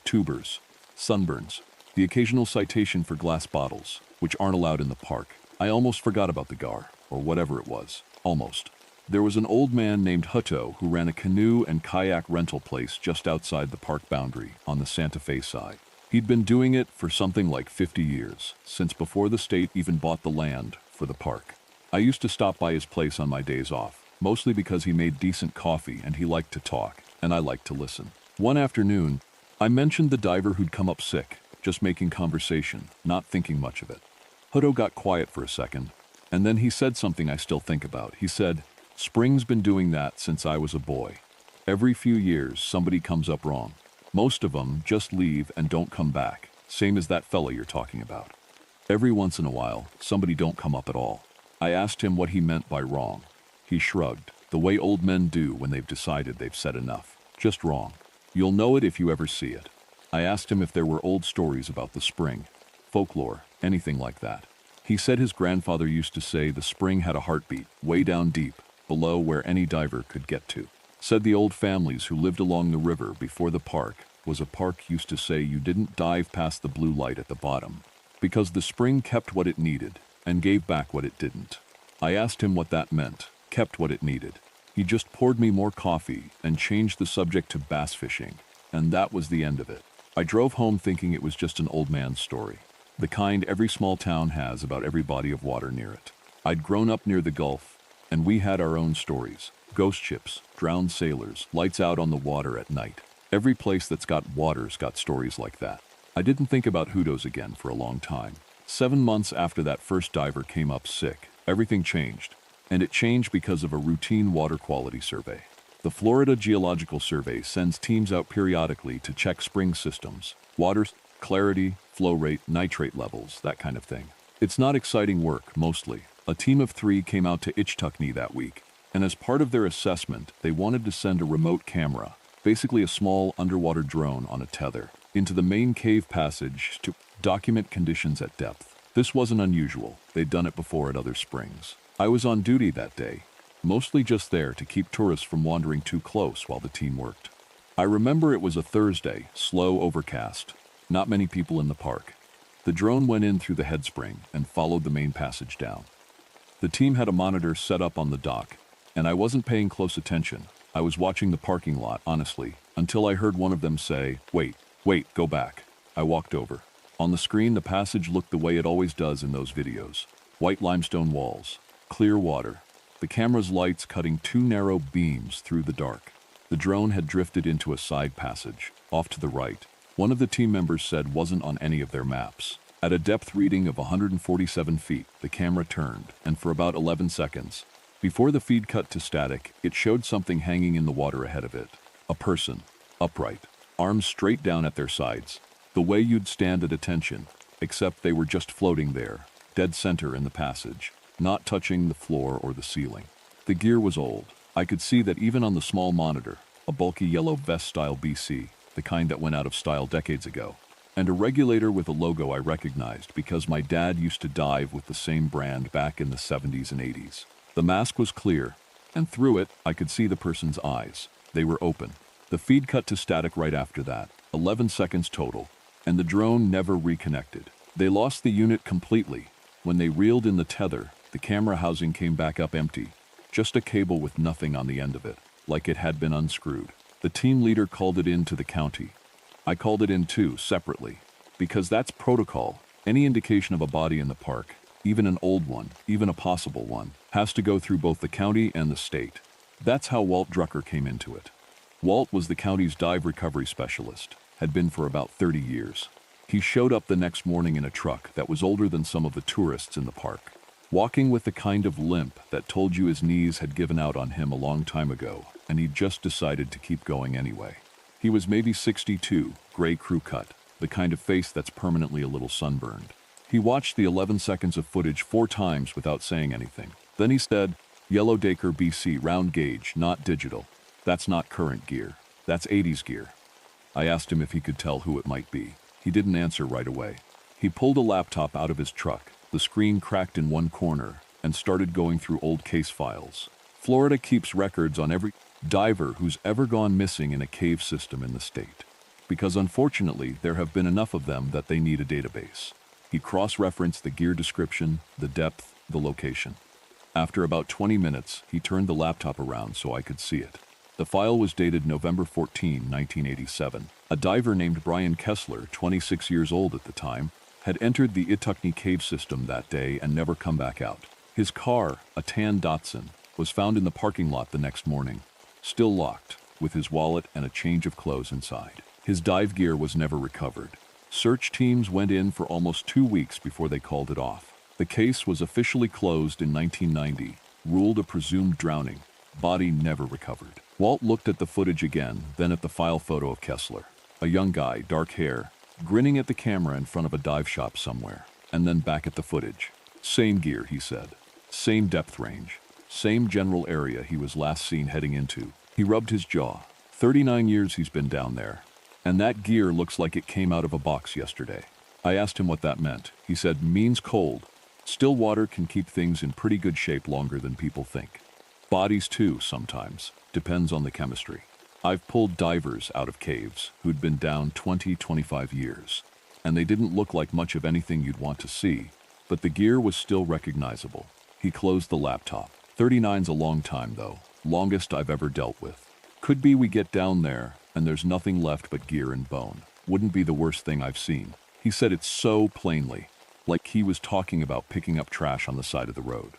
Tubers, sunburns, the occasional citation for glass bottles, which aren't allowed in the park. I almost forgot about the gar, or whatever it was. Almost. There was an old man named Hutto who ran a canoe and kayak rental place just outside the park boundary on the Santa Fe side. He'd been doing it for something like 50 years, since before the state even bought the land for the park. I used to stop by his place on my days off, mostly because he made decent coffee and he liked to talk, and I liked to listen. One afternoon, I mentioned the diver who'd come up sick, just making conversation, not thinking much of it. Hutto got quiet for a second, and then he said something I still think about. He said, "Spring's been doing that since I was a boy. Every few years, somebody comes up wrong. Most of them just leave and don't come back, same as that fella you're talking about. Every once in a while, somebody don't come up at all." I asked him what he meant by wrong. He shrugged, the way old men do when they've decided they've said enough. Just wrong. You'll know it if you ever see it. I asked him if there were old stories about the spring, folklore, anything like that. He said his grandfather used to say the spring had a heartbeat, way down deep, below where any diver could get to. Said the old families who lived along the river before the park was a park used to say you didn't dive past the blue light at the bottom, because the spring kept what it needed and gave back what it didn't. I asked him what that meant, kept what it needed. He just poured me more coffee and changed the subject to bass fishing, and that was the end of it. I drove home thinking it was just an old man's story, the kind every small town has about every body of water near it. I'd grown up near the Gulf, and we had our own stories. Ghost ships, drowned sailors, lights out on the water at night. Every place that's got water's got stories like that. I didn't think about Hutto's again for a long time. 7 months after that first diver came up sick, everything changed. And it changed because of a routine water quality survey. The Florida Geological Survey sends teams out periodically to check spring systems, water clarity, flow rate, nitrate levels, that kind of thing. It's not exciting work, mostly. A team of 3 came out to Ichtakni that week, and as part of their assessment, they wanted to send a remote camera, basically a small underwater drone on a tether, into the main cave passage to document conditions at depth. This wasn't unusual. They'd done it before at other springs. I was on duty that day, mostly just there to keep tourists from wandering too close while the team worked. I remember it was a Thursday, slow overcast, not many people in the park. The drone went in through the head spring and followed the main passage down. The team had a monitor set up on the dock, and I wasn't paying close attention. I was watching the parking lot, honestly, until I heard one of them say, wait, go back." I walked over. On the screen, the passage looked the way it always does in those videos. White limestone walls, clear water, the camera's lights cutting 2 narrow beams through the dark. The drone had drifted into a side passage, off to the right. One of the team members said wasn't on any of their maps. At a depth reading of 147 feet, the camera turned, and for about 11 seconds, before the feed cut to static, it showed something hanging in the water ahead of it. A person, upright, arms straight down at their sides, the way you'd stand at attention, except they were just floating there, dead center in the passage, not touching the floor or the ceiling. The gear was old. I could see that even on the small monitor, a bulky yellow vest-style BC, the kind that went out of style decades ago, and a regulator with a logo I recognized because my dad used to dive with the same brand back in the 70s and 80s. The mask was clear, and through it, I could see the person's eyes. They were open. The feed cut to static right after that, 11 seconds total, and the drone never reconnected. They lost the unit completely. When they reeled in the tether, the camera housing came back up empty, just a cable with nothing on the end of it, like it had been unscrewed. The team leader called it in to the county. I called it in too, separately, because that's protocol. Any indication of a body in the park, even an old one, even a possible one, has to go through both the county and the state. That's how Walt Drucker came into it. Walt was the county's dive recovery specialist, had been for about 30 years. He showed up the next morning in a truck that was older than some of the tourists in the park, walking with the kind of limp that told you his knees had given out on him a long time ago, and he'd just decided to keep going anyway. He was maybe 62, gray crew cut, the kind of face that's permanently a little sunburned. He watched the 11 seconds of footage 4 times without saying anything. Then he said, "Yellow Daker BC, round gauge, not digital. That's not current gear. That's 80s gear." I asked him if he could tell who it might be. He didn't answer right away. He pulled a laptop out of his truck, the screen cracked in one corner, and started going through old case files. Florida keeps records on every diver who's ever gone missing in a cave system in the state, because unfortunately there have been enough of them that they need a database. He cross-referenced the gear description, the depth, the location. After about 20 minutes, he turned the laptop around so I could see it. The file was dated November 14, 1987. A diver named Brian Kessler, 26 years old at the time, had entered the Itukni cave system that day and never come back out. His car, a tan Datsun, was found in the parking lot the next morning, still locked, with his wallet and a change of clothes inside. His dive gear was never recovered. Search teams went in for almost 2 weeks before they called it off. The case was officially closed in 1990, ruled a presumed drowning. Body never recovered. Walt looked at the footage again, then at the file photo of Kessler. A young guy, dark hair, grinning at the camera in front of a dive shop somewhere, and then back at the footage. Same gear, he said. Same depth range. Same general area he was last seen heading into. He rubbed his jaw. 39 years he's been down there. And that gear looks like it came out of a box yesterday. I asked him what that meant. He said, "Means cold. Still water can keep things in pretty good shape longer than people think. Bodies too, sometimes. Depends on the chemistry." I've pulled divers out of caves who'd been down 20, 25 years, and they didn't look like much of anything you'd want to see, but the gear was still recognizable. He closed the laptop. 39's a long time, though. Longest I've ever dealt with. Could be we get down there, and there's nothing left but gear and bone. Wouldn't be the worst thing I've seen. He said it so plainly, like he was talking about picking up trash on the side of the road.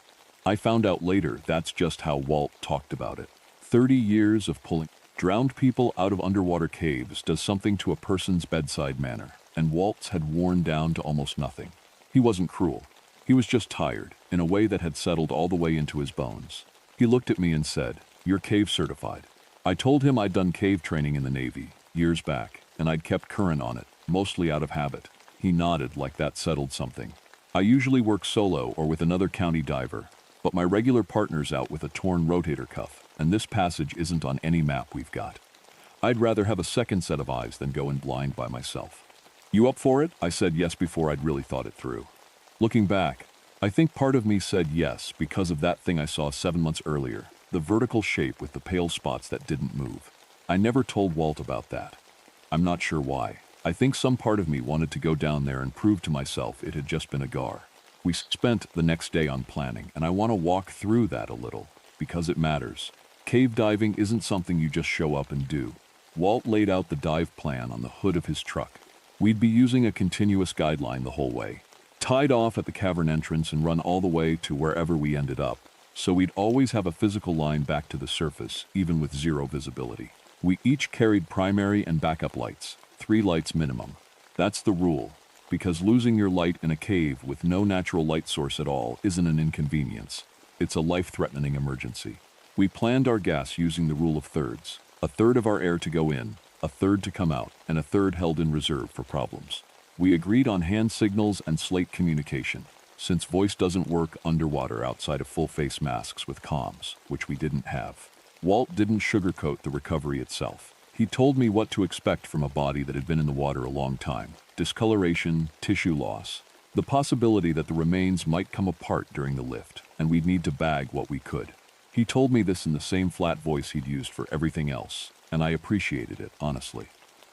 I found out later that's just how Walt talked about it. 30 years of pulling drowned people out of underwater caves does something to a person's bedside manner, and Walt's had worn down to almost nothing. He wasn't cruel. He was just tired, in a way that had settled all the way into his bones. He looked at me and said, "You're cave certified." I told him I'd done cave training in the Navy, years back, and I'd kept current on it, mostly out of habit. He nodded like that settled something. I usually work solo or with another county diver, but my regular partner's out with a torn rotator cuff, and this passage isn't on any map we've got. I'd rather have a second set of eyes than go in blind by myself. "You up for it?" I said yes before I'd really thought it through. Looking back, I think part of me said yes because of that thing I saw 7 months earlier, the vertical shape with the pale spots that didn't move. I never told Walt about that. I'm not sure why. I think some part of me wanted to go down there and prove to myself it had just been a gar. We spent the next day on planning, and I want to walk through that a little, because it matters. Cave diving isn't something you just show up and do. Walt laid out the dive plan on the hood of his truck. We'd be using a continuous guideline the whole way, tied off at the cavern entrance and run all the way to wherever we ended up, so we'd always have a physical line back to the surface, even with zero visibility. We each carried primary and backup lights, 3 lights minimum. That's the rule, because losing your light in a cave with no natural light source at all isn't an inconvenience. It's a life-threatening emergency. We planned our gas using the rule of thirds. A third of our air to go in, a third to come out, and a third held in reserve for problems. We agreed on hand signals and slate communication, since voice doesn't work underwater outside of full-face masks with comms, which we didn't have. Walt didn't sugarcoat the recovery itself. He told me what to expect from a body that had been in the water a long time: discoloration, tissue loss, the possibility that the remains might come apart during the lift, and we'd need to bag what we could. He told me this in the same flat voice he'd used for everything else, and I appreciated it, honestly.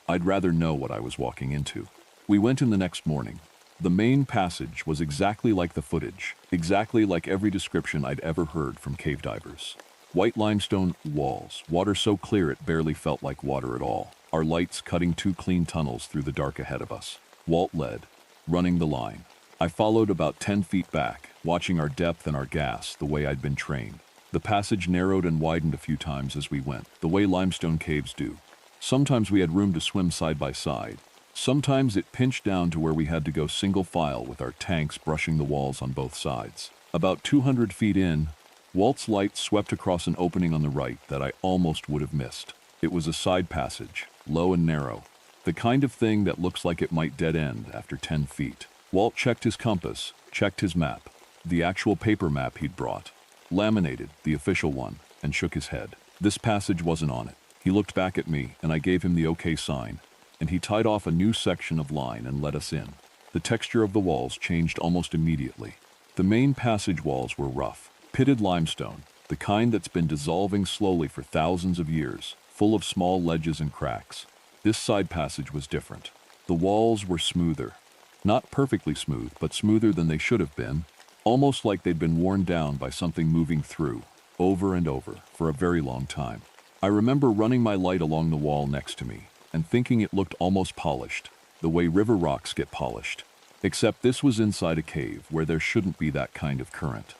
I'd rather know what I was walking into. We went in the next morning. The main passage was exactly like the footage, exactly like every description I'd ever heard from cave divers. White limestone walls, water so clear it barely felt like water at all. our lights cutting two clean tunnels through the dark ahead of us. Walt led, running the line. I followed about 10 feet back, watching our depth and our gas the way I'd been trained. The passage narrowed and widened a few times as we went, the way limestone caves do. Sometimes we had room to swim side by side. Sometimes it pinched down to where we had to go single file with our tanks brushing the walls on both sides. About 200 feet in, Walt's light swept across an opening on the right that I almost would have missed. It was a side passage, low and narrow, the kind of thing that looks like it might dead end after 10 feet. Walt checked his compass, checked his map, the actual paper map he'd brought, laminated, the official one, and shook his head. This passage wasn't on it. He looked back at me, and I gave him the okay sign, and he tied off a new section of line and let us in. The texture of the walls changed almost immediately. The main passage walls were rough, pitted limestone, the kind that's been dissolving slowly for thousands of years, full of small ledges and cracks. This side passage was different. The walls were smoother. Not perfectly smooth, but smoother than they should have been, almost like they'd been worn down by something moving through, over and over, for a very long time. I remember running my light along the wall next to me, and thinking it looked almost polished, the way river rocks get polished. Except this was inside a cave where there shouldn't be that kind of current.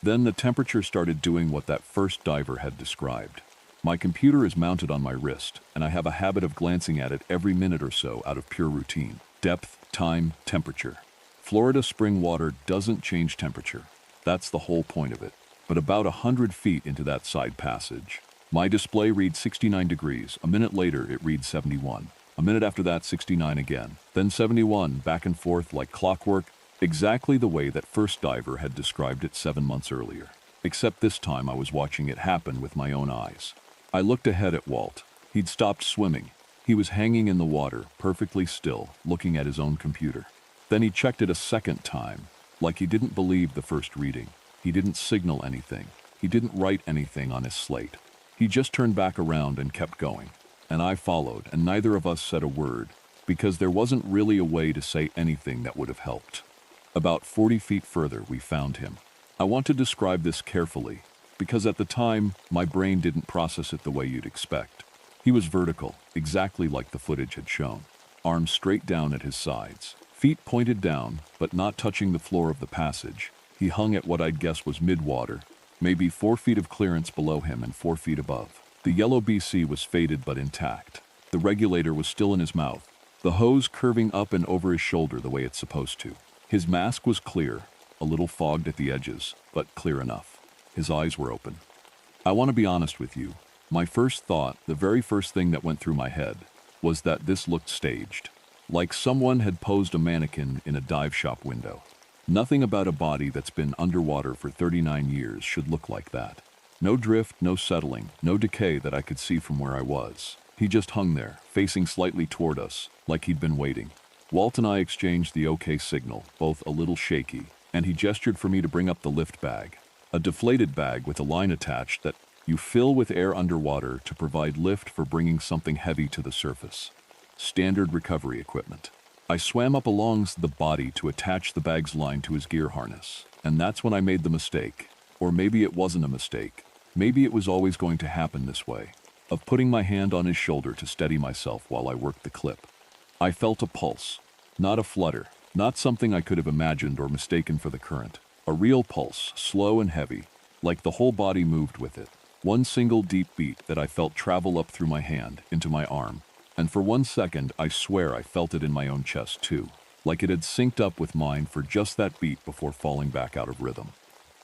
Then the temperature started doing what that first diver had described. My computer is mounted on my wrist, and I have a habit of glancing at it every minute or so out of pure routine. Depth, time, temperature. Florida spring water doesn't change temperature. That's the whole point of it. But about 100 feet into that side passage, my display reads 69 degrees. A minute later, it reads 71. A minute after that, 69 again. Then 71, back and forth like clockwork, exactly the way that first diver had described it 7 months earlier. Except this time I was watching it happen with my own eyes. I looked ahead at Walt. He'd stopped swimming. He was hanging in the water, perfectly still, looking at his own computer. Then he checked it a second time, like he didn't believe the first reading. He didn't signal anything. He didn't write anything on his slate. He just turned back around and kept going. And I followed, and neither of us said a word, because there wasn't really a way to say anything that would have helped. About 40 feet further, we found him. I want to describe this carefully, because at the time, my brain didn't process it the way you'd expect. He was vertical, exactly like the footage had shown. Arms straight down at his sides. Feet pointed down, but not touching the floor of the passage. He hung at what I'd guess was mid-water, maybe 4 feet of clearance below him and 4 feet above. The yellow BC was faded but intact. The regulator was still in his mouth, the hose curving up and over his shoulder the way it's supposed to. His mask was clear, a little fogged at the edges, but clear enough. His eyes were open. I want to be honest with you. My first thought, the very first thing that went through my head, was that this looked staged. Like someone had posed a mannequin in a dive shop window. Nothing about a body that's been underwater for 39 years should look like that. No drift, no settling, no decay that I could see from where I was. He just hung there, facing slightly toward us, like he'd been waiting. Walt and I exchanged the okay signal, both a little shaky, and he gestured for me to bring up the lift bag. A deflated bag with a line attached that you fill with air underwater to provide lift for bringing something heavy to the surface. Standard recovery equipment. I swam up along the body to attach the bag's line to his gear harness, and that's when I made the mistake. Or maybe it wasn't a mistake. Maybe it was always going to happen this way, of putting my hand on his shoulder to steady myself while I worked the clip. I felt a pulse, not a flutter, not something I could have imagined or mistaken for the current. A real pulse, slow and heavy, like the whole body moved with it. One single deep beat that I felt travel up through my hand, into my arm. And for 1 second, I swear I felt it in my own chest too, like it had synced up with mine for just that beat before falling back out of rhythm.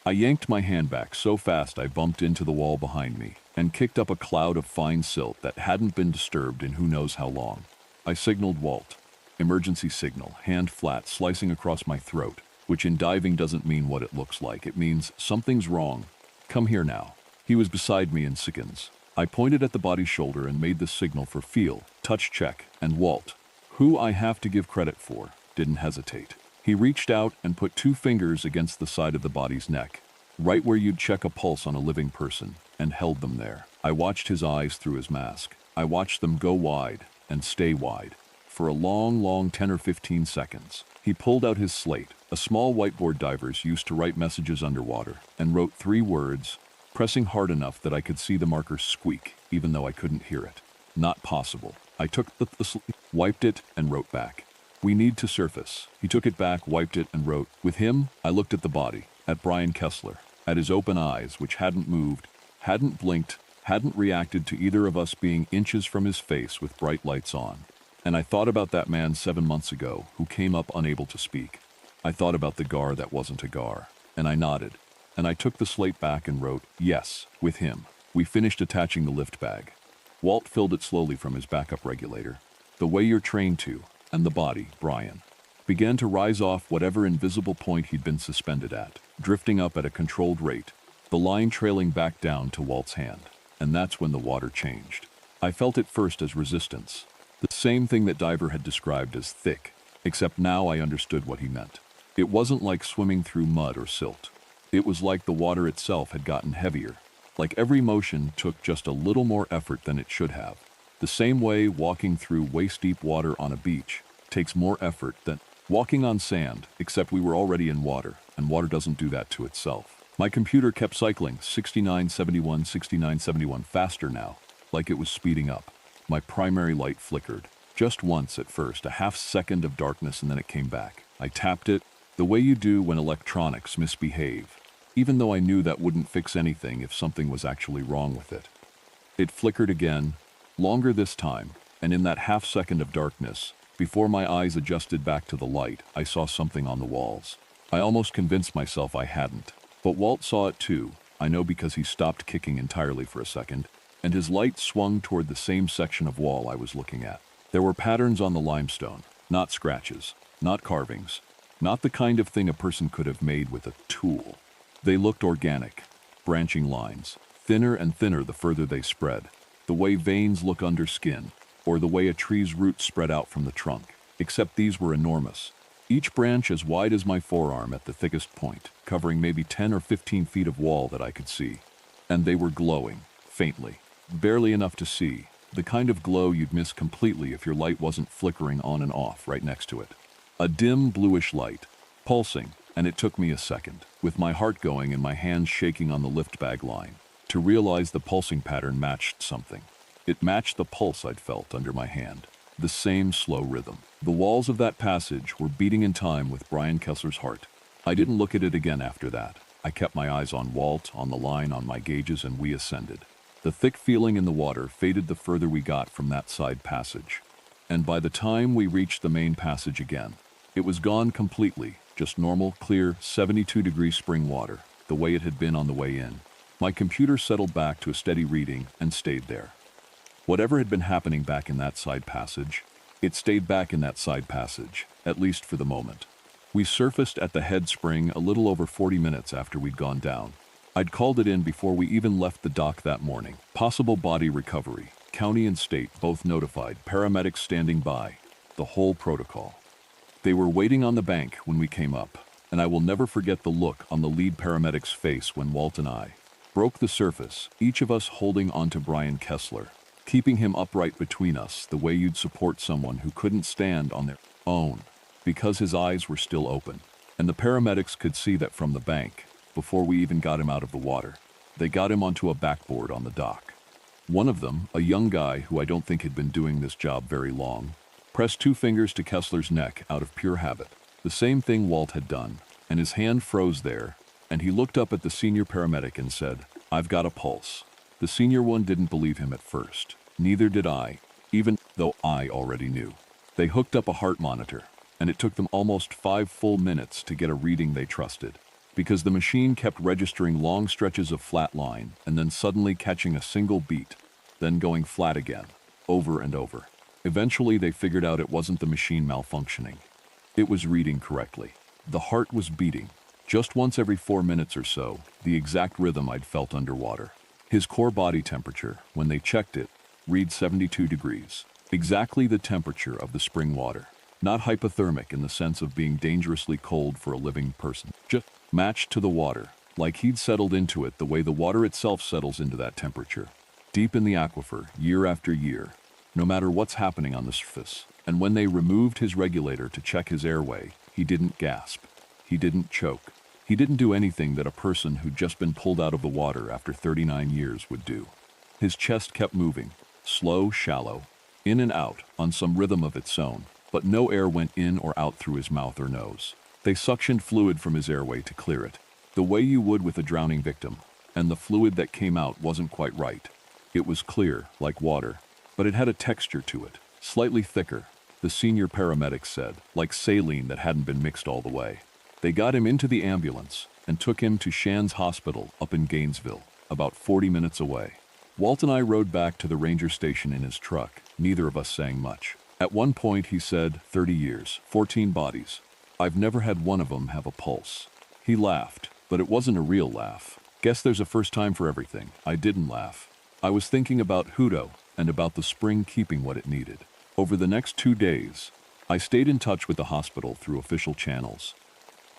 I yanked my hand back so fast I bumped into the wall behind me and kicked up a cloud of fine silt that hadn't been disturbed in who knows how long. I signaled Walt. Emergency signal, hand flat, slicing across my throat, which in diving doesn't mean what it looks like. It means something's wrong. Come here now. He was beside me in seconds. I pointed at the body's shoulder and made the signal for feel, touch check, and Walt, who I have to give credit for, didn't hesitate. He reached out and put 2 fingers against the side of the body's neck, right where you'd check a pulse on a living person, and held them there. I watched his eyes through his mask. I watched them go wide and stay wide for a long 10 or 15 seconds. He pulled out his slate, a small whiteboard divers used to write messages underwater, and wrote 3 words, pressing hard enough that I could see the marker squeak, even though I couldn't hear it. Not possible. I took wiped it, and wrote back. We need to surface. He took it back, wiped it, and wrote. With him, I looked at the body, at Brian Kessler, at his open eyes, which hadn't moved, hadn't blinked, hadn't reacted to either of us being inches from his face with bright lights on. And I thought about that man 7 months ago who came up unable to speak. I thought about the Gar that wasn't a Gar, and I nodded. And I took the slate back and wrote, yes, with him. We finished attaching the lift bag. Walt filled it slowly from his backup regulator. The way you're trained to, and the body, Brian, began to rise off whatever invisible point he'd been suspended at, drifting up at a controlled rate, the line trailing back down to Walt's hand. And that's when the water changed. I felt it first as resistance, the same thing that Diver had described as thick, except now I understood what he meant. It wasn't like swimming through mud or silt. It was like the water itself had gotten heavier, like every motion took just a little more effort than it should have. The same way walking through waist-deep water on a beach takes more effort than walking on sand, except we were already in water, and water doesn't do that to itself. My computer kept cycling 6971, 6971 faster now, like it was speeding up. My primary light flickered. Just once at first, a half second of darkness, and then it came back. I tapped it, the way you do when electronics misbehave, even though I knew that wouldn't fix anything if something was actually wrong with it. It flickered again, longer this time, and in that half second of darkness, before my eyes adjusted back to the light, I saw something on the walls. I almost convinced myself I hadn't, but Walt saw it too. I know because he stopped kicking entirely for a second, and his light swung toward the same section of wall I was looking at. There were patterns on the limestone, not scratches, not carvings, not the kind of thing a person could have made with a tool. They looked organic, branching lines, thinner and thinner the further they spread, the way veins look under skin, or the way a tree's roots spread out from the trunk, except these were enormous. Each branch as wide as my forearm at the thickest point, covering maybe 10 or 15 feet of wall that I could see. And they were glowing, faintly, barely enough to see, the kind of glow you'd miss completely if your light wasn't flickering on and off right next to it. A dim bluish light, pulsing, and it took me a second, with my heart going and my hands shaking on the lift bag line, to realize the pulsing pattern matched something. It matched the pulse I'd felt under my hand, the same slow rhythm. The walls of that passage were beating in time with Brian Kessler's heart. I didn't look at it again after that. I kept my eyes on Walt, on the line, on my gauges, and we ascended. The thick feeling in the water faded the further we got from that side passage. And by the time we reached the main passage again, it was gone completely, just normal, clear, 72-degree spring water, the way it had been on the way in. My computer settled back to a steady reading and stayed there. Whatever had been happening back in that side passage, it stayed back in that side passage, at least for the moment. We surfaced at the head spring a little over 40 minutes after we'd gone down. I'd called it in before we even left the dock that morning. Possible body recovery, county and state both notified, paramedics standing by, the whole protocol. They were waiting on the bank when we came up, and I will never forget the look on the lead paramedic's face when Walt and I broke the surface, each of us holding onto Brian Kessler, keeping him upright between us the way you'd support someone who couldn't stand on their own, because his eyes were still open. And the paramedics could see that from the bank, before we even got him out of the water. They got him onto a backboard on the dock. One of them, a young guy who I don't think had been doing this job very long, pressed 2 fingers to Kessler's neck out of pure habit, the same thing Walt had done, and his hand froze there, and he looked up at the senior paramedic and said, "I've got a pulse." The senior one didn't believe him at first. Neither did I, even though I already knew. They hooked up a heart monitor, and it took them almost 5 full minutes to get a reading they trusted, because the machine kept registering long stretches of flat line and then suddenly catching a single beat, then going flat again, over and over. Eventually they figured out it wasn't the machine malfunctioning. It was reading correctly. The heart was beating, just once every 4 minutes or so, the exact rhythm I'd felt underwater. His core body temperature, when they checked it, read 72 degrees, exactly the temperature of the spring water. Not hypothermic in the sense of being dangerously cold for a living person, just matched to the water, like he'd settled into it the way the water itself settles into that temperature, deep in the aquifer, year after year, no matter what's happening on the surface. And when they removed his regulator to check his airway, he didn't gasp, he didn't choke, he didn't do anything that a person who'd just been pulled out of the water after 39 years would do. His chest kept moving, slow, shallow, in and out, on some rhythm of its own, but no air went in or out through his mouth or nose. They suctioned fluid from his airway to clear it, the way you would with a drowning victim, and the fluid that came out wasn't quite right. It was clear, like water, but it had a texture to it, slightly thicker, the senior paramedic said, like saline that hadn't been mixed all the way. They got him into the ambulance and took him to Shands Hospital up in Gainesville, about 40 minutes away. Walt and I rode back to the ranger station in his truck, neither of us saying much. At one point he said, 30 years, 14 bodies. I've never had one of them have a pulse. He laughed, but it wasn't a real laugh. Guess there's a first time for everything. I didn't laugh. I was thinking about Hutto and about the spring keeping what it needed. Over the next 2 days, I stayed in touch with the hospital through official channels.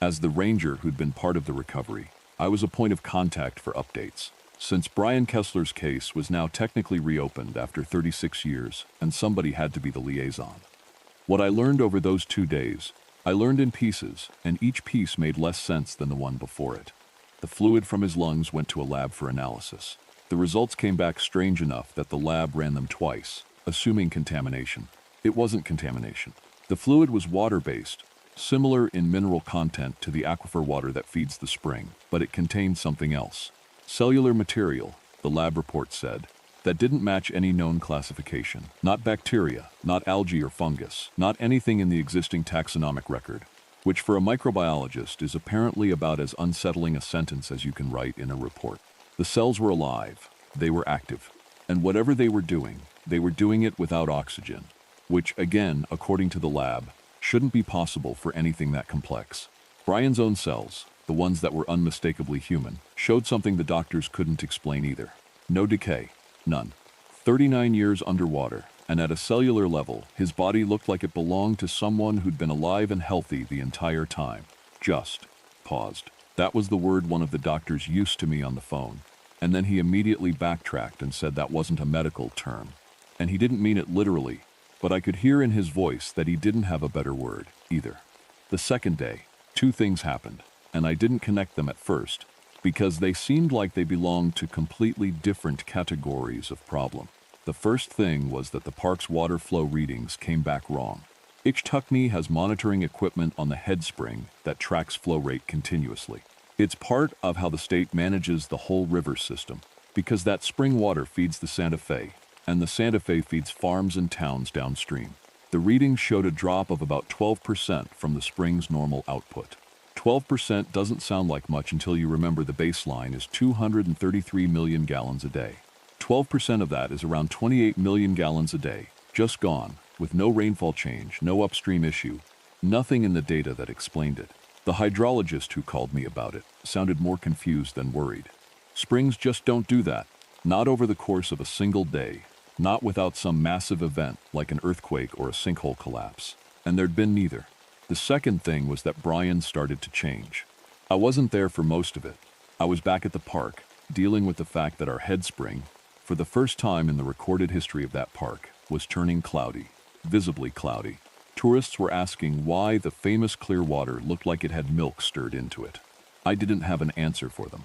As the ranger who'd been part of the recovery, I was a point of contact for updates. Since Brian Kessler's case was now technically reopened after 36 years, and somebody had to be the liaison. What I learned over those 2 days, I learned in pieces, and each piece made less sense than the one before it. The fluid from his lungs went to a lab for analysis. The results came back strange enough that the lab ran them twice, assuming contamination. It wasn't contamination. The fluid was water-based, similar in mineral content to the aquifer water that feeds the spring, but it contained something else. Cellular material, the lab report said, that didn't match any known classification. Not bacteria, not algae or fungus, not anything in the existing taxonomic record, which for a microbiologist is apparently about as unsettling a sentence as you can write in a report. The cells were alive, they were active, and whatever they were doing it without oxygen, which, again, according to the lab, shouldn't be possible for anything that complex. Brian's own cells, the ones that were unmistakably human, showed something the doctors couldn't explain either. No decay, none. 39 years underwater, and at a cellular level, his body looked like it belonged to someone who'd been alive and healthy the entire time. Just paused. That was the word one of the doctors used to me on the phone, and then he immediately backtracked and said that wasn't a medical term. And he didn't mean it literally, but I could hear in his voice that he didn't have a better word, either. The second day, 2 things happened, and I didn't connect them at first, because they seemed like they belonged to completely different categories of problem. The first thing was that the park's water flow readings came back wrong. Ichetucknee has monitoring equipment on the head spring that tracks flow rate continuously. It's part of how the state manages the whole river system, because that spring water feeds the Santa Fe, and the Santa Fe feeds farms and towns downstream. The readings showed a drop of about 12% from the spring's normal output. 12% doesn't sound like much until you remember the baseline is 233 million gallons a day. 12% of that is around 28 million gallons a day, just gone, with no rainfall change, no upstream issue, nothing in the data that explained it. The hydrologist who called me about it sounded more confused than worried. Springs just don't do that, not over the course of a single day, not without some massive event like an earthquake or a sinkhole collapse. And there'd been neither. The second thing was that Brian started to change. I wasn't there for most of it. I was back at the park, dealing with the fact that our head spring, for the first time in the recorded history of that park, was turning cloudy, visibly cloudy. Tourists were asking why the famous clear water looked like it had milk stirred into it. I didn't have an answer for them.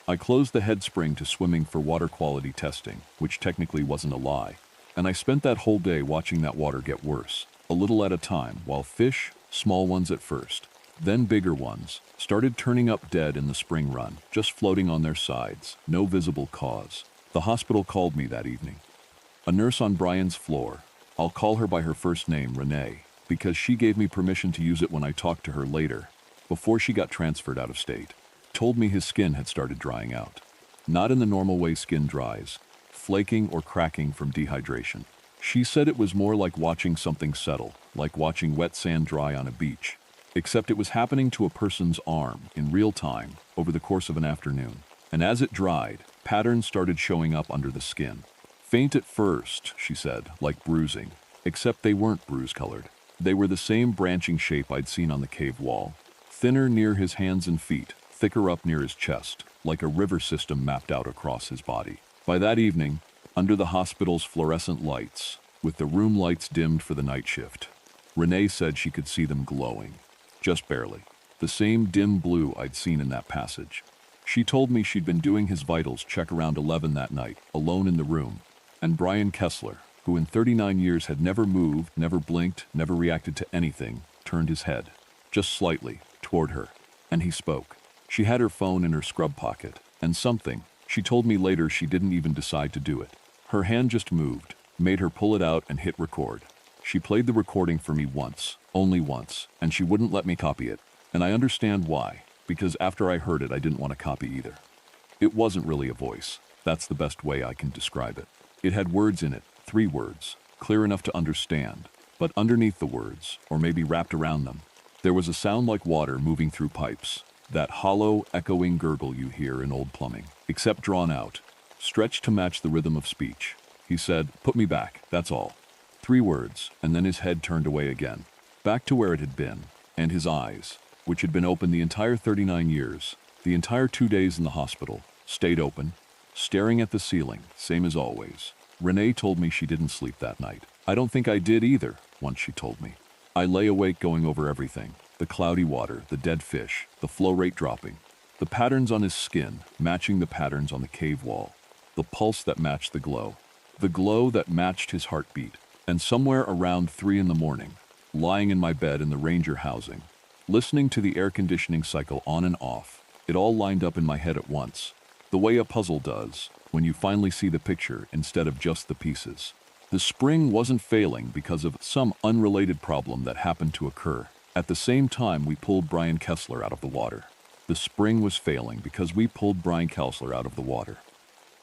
I closed the head spring to swimming for water quality testing, which technically wasn't a lie, and I spent that whole day watching that water get worse, a little at a time, while fish, small ones at first, then bigger ones, started turning up dead in the spring run, just floating on their sides, no visible cause. The hospital called me that evening. A nurse on Brian's floor, I'll call her by her first name, Renee, because she gave me permission to use it when I talked to her later, before she got transferred out of state, told me his skin had started drying out. Not in the normal way skin dries, flaking or cracking from dehydration. She said it was more like watching something settle, like watching wet sand dry on a beach, except it was happening to a person's arm in real time over the course of an afternoon. And as it dried, patterns started showing up under the skin. Faint at first, she said, like bruising, except they weren't bruise-colored. They were the same branching shape I'd seen on the cave wall, thinner near his hands and feet, thicker up near his chest, like a river system mapped out across his body. By that evening, under the hospital's fluorescent lights, with the room lights dimmed for the night shift, Renee said she could see them glowing, just barely, the same dim blue I'd seen in that passage. She told me she'd been doing his vitals check around 11 that night, alone in the room, and Brian Kessler, who in 39 years had never moved, never blinked, never reacted to anything, turned his head, just slightly, toward her. And he spoke. She had her phone in her scrub pocket, and something, she told me later she didn't even decide to do it. Her hand just moved, made her pull it out and hit record. She played the recording for me once, only once, and she wouldn't let me copy it. And I understand why, because after I heard it I didn't want to copy either. It wasn't really a voice. That's the best way I can describe it. It had words in it, 3 words, clear enough to understand, but underneath the words, or maybe wrapped around them, there was a sound like water moving through pipes, that hollow, echoing gurgle you hear in old plumbing, except drawn out, stretched to match the rhythm of speech. He said, "Put me back, that's all." 3 words, and then his head turned away again, back to where it had been, and his eyes, which had been open the entire 39 years, the entire 2 days in the hospital, stayed open, staring at the ceiling, same as always. Renee told me she didn't sleep that night. I don't think I did either, once she told me. I lay awake going over everything, the cloudy water, the dead fish, the flow rate dropping, the patterns on his skin matching the patterns on the cave wall, the pulse that matched the glow that matched his heartbeat, and somewhere around 3 in the morning, lying in my bed in the Ranger housing, listening to the air conditioning cycle on and off, it all lined up in my head at once, the way a puzzle does when you finally see the picture instead of just the pieces. The spring wasn't failing because of some unrelated problem that happened to occur. At the same time we pulled Brian Kessler out of the water. The spring was failing because we pulled Brian Kessler out of the water.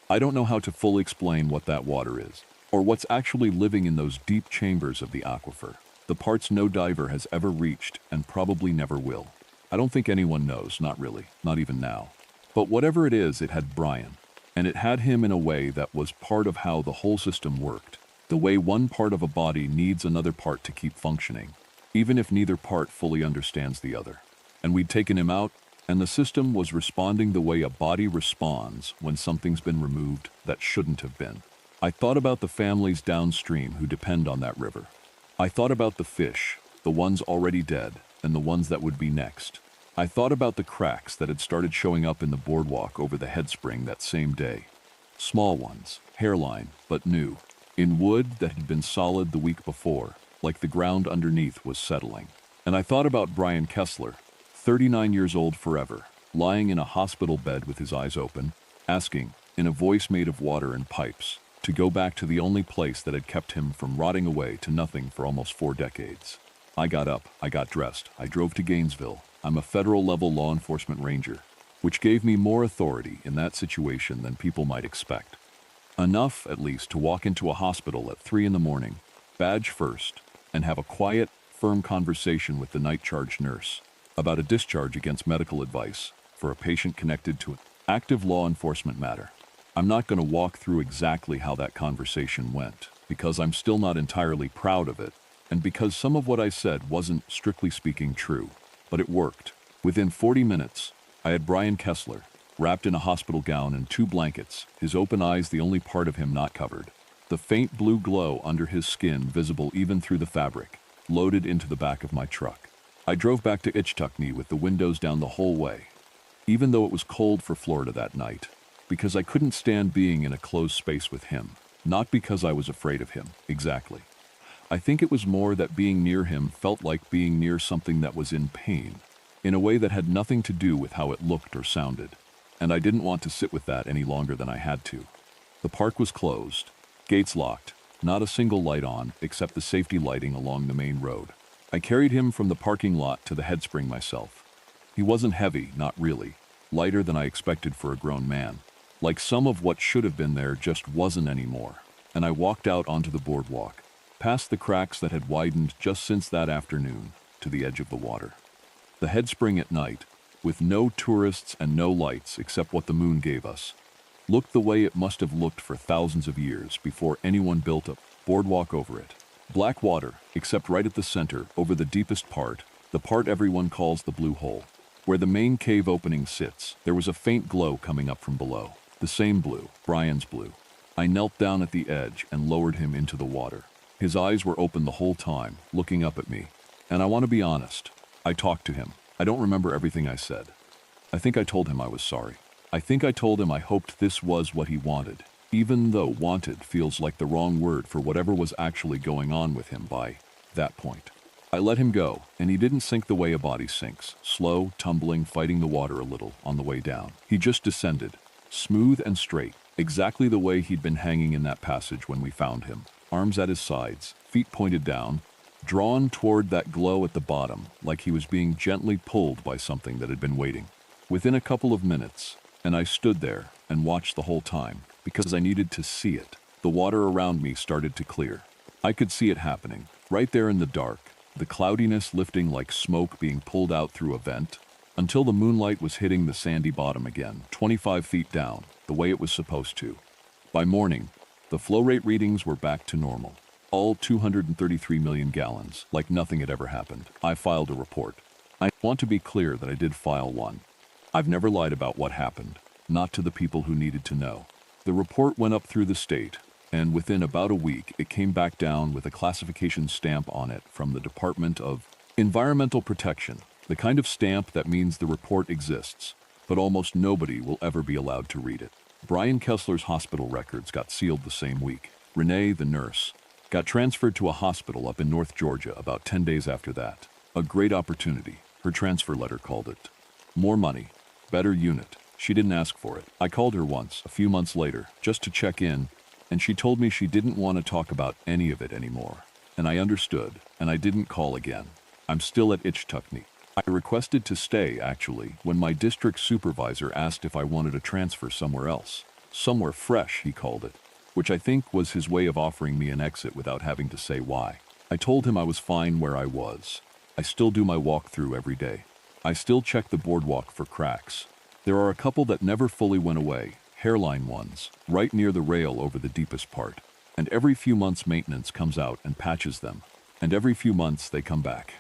I don't know how to fully explain what that water is, or what's actually living in those deep chambers of the aquifer, the parts no diver has ever reached and probably never will. I don't think anyone knows, not really, not even now. But whatever it is, it had Brian, and it had him in a way that was part of how the whole system worked, the way one part of a body needs another part to keep functioning, even if neither part fully understands the other. And we'd taken him out, and the system was responding the way a body responds when something's been removed that shouldn't have been. I thought about the families downstream who depend on that river. I thought about the fish, the ones already dead, and the ones that would be next. I thought about the cracks that had started showing up in the boardwalk over the headspring that same day. Small ones, hairline, but new, in wood that had been solid the week before, like the ground underneath was settling. And I thought about Brian Kessler, 39 years old forever, lying in a hospital bed with his eyes open, asking, in a voice made of water and pipes, to go back to the only place that had kept him from rotting away to nothing for almost 4 decades. I got up, I got dressed, I drove to Gainesville. I'm a federal-level law enforcement ranger, which gave me more authority in that situation than people might expect. Enough, at least, to walk into a hospital at 3 in the morning, badge first, and have a quiet, firm conversation with the night charge nurse about a discharge against medical advice for a patient connected to an active law enforcement matter. I'm not going to walk through exactly how that conversation went, because I'm still not entirely proud of it, and because some of what I said wasn't, strictly speaking, true. But it worked. Within 40 minutes, I had Brian Kessler, wrapped in a hospital gown and 2 blankets, his open eyes the only part of him not covered, the faint blue glow under his skin visible even through the fabric, loaded into the back of my truck. I drove back to Ichtucknee with the windows down the whole way, even though it was cold for Florida that night, because I couldn't stand being in a closed space with him, not because I was afraid of him, exactly. I think it was more that being near him felt like being near something that was in pain, in a way that had nothing to do with how it looked or sounded, and I didn't want to sit with that any longer than I had to. The park was closed, gates locked, not a single light on except the safety lighting along the main road. I carried him from the parking lot to the headspring myself. He wasn't heavy, not really, lighter than I expected for a grown man. Like some of what should have been there just wasn't anymore, and I walked out onto the boardwalk, past the cracks that had widened just since that afternoon, to the edge of the water. The headspring at night, with no tourists and no lights except what the moon gave us, looked the way it must have looked for thousands of years before anyone built a boardwalk over it. Black water, except right at the center, over the deepest part, the part everyone calls the Blue Hole. Where the main cave opening sits, there was a faint glow coming up from below. The same blue, Brian's blue. I knelt down at the edge and lowered him into the water. His eyes were open the whole time, looking up at me. And I want to be honest, I talked to him. I don't remember everything I said. I think I told him I was sorry. I think I told him I hoped this was what he wanted, even though wanted feels like the wrong word for whatever was actually going on with him by that point. I let him go, and he didn't sink the way a body sinks, slow, tumbling, fighting the water a little on the way down. He just descended, smooth and straight, exactly the way he'd been hanging in that passage when we found him, arms at his sides, feet pointed down, drawn toward that glow at the bottom, like he was being gently pulled by something that had been waiting. Within a couple of minutes, and I stood there and watched the whole time, because I needed to see it. The water around me started to clear. I could see it happening, right there in the dark, the cloudiness lifting like smoke being pulled out through a vent, until the moonlight was hitting the sandy bottom again, 25 feet down, the way it was supposed to. By morning, the flow rate readings were back to normal. All 233 million gallons, like nothing had ever happened. I filed a report. I want to be clear that I did file one. I've never lied about what happened, not to the people who needed to know. The report went up through the state, and within about a week, it came back down with a classification stamp on it from the Department of Environmental Protection, the kind of stamp that means the report exists, but almost nobody will ever be allowed to read it. Brian Kessler's hospital records got sealed the same week. Renee, the nurse, got transferred to a hospital up in North Georgia about 10 days after that. A great opportunity, her transfer letter called it. More money, better unit. She didn't ask for it. I called her once, a few months later, just to check in, and she told me she didn't want to talk about any of it anymore. And I understood, and I didn't call again. I'm still at Ichtuckney. I requested to stay, actually, when my district supervisor asked if I wanted a transfer somewhere else. Somewhere fresh, he called it, which I think was his way of offering me an exit without having to say why. I told him I was fine where I was. I still do my walkthrough every day. I still check the boardwalk for cracks. There are a couple that never fully went away, hairline ones, right near the rail over the deepest part. And every few months maintenance comes out and patches them. And every few months they come back.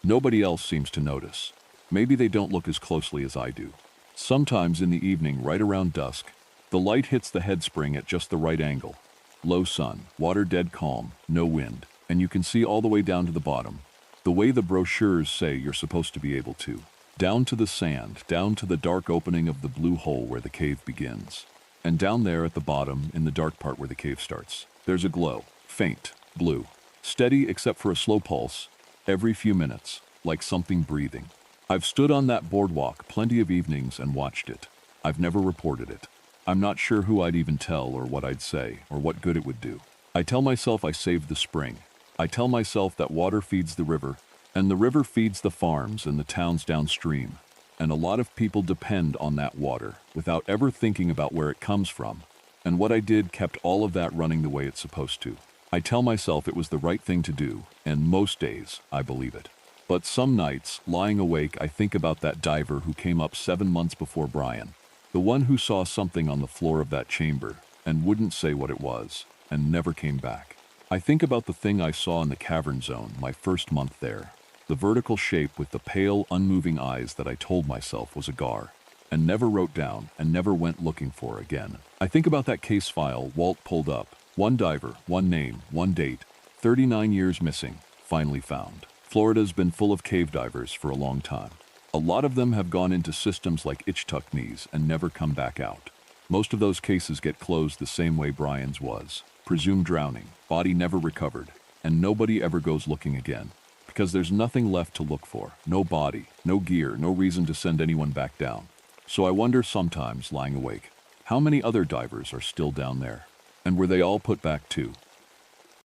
Nobody else seems to notice. Maybe they don't look as closely as I do. Sometimes in the evening, right around dusk, the light hits the head spring at just the right angle. Low sun, water dead calm, no wind, and you can see all the way down to the bottom, the way the brochures say you're supposed to be able to. Down to the sand, down to the dark opening of the blue hole where the cave begins. And down there at the bottom, in the dark part where the cave starts, there's a glow, faint, blue, steady except for a slow pulse, every few minutes, like something breathing. I've stood on that boardwalk plenty of evenings and watched it. I've never reported it. I'm not sure who I'd even tell or what I'd say or what good it would do. I tell myself I saved the spring. I tell myself that water feeds the river, and the river feeds the farms and the towns downstream. And a lot of people depend on that water without ever thinking about where it comes from. And what I did kept all of that running the way it's supposed to. I tell myself it was the right thing to do, and most days I believe it. But some nights, lying awake, I think about that diver who came up 7 months before Brian. The one who saw something on the floor of that chamber and wouldn't say what it was, and never came back. I think about the thing I saw in the cavern zone my first month there. The vertical shape with the pale, unmoving eyes that I told myself was a gar, and never wrote down and never went looking for again. I think about that case file Walt pulled up. One diver, one name, one date, 39 years missing, finally found. Florida's been full of cave divers for a long time. A lot of them have gone into systems like Ichtuckneys and never come back out. Most of those cases get closed the same way Brian's was. Presumed drowning, body never recovered, and nobody ever goes looking again. Because there's nothing left to look for. No body, no gear, no reason to send anyone back down. So I wonder sometimes, lying awake, how many other divers are still down there? And were they all put back too?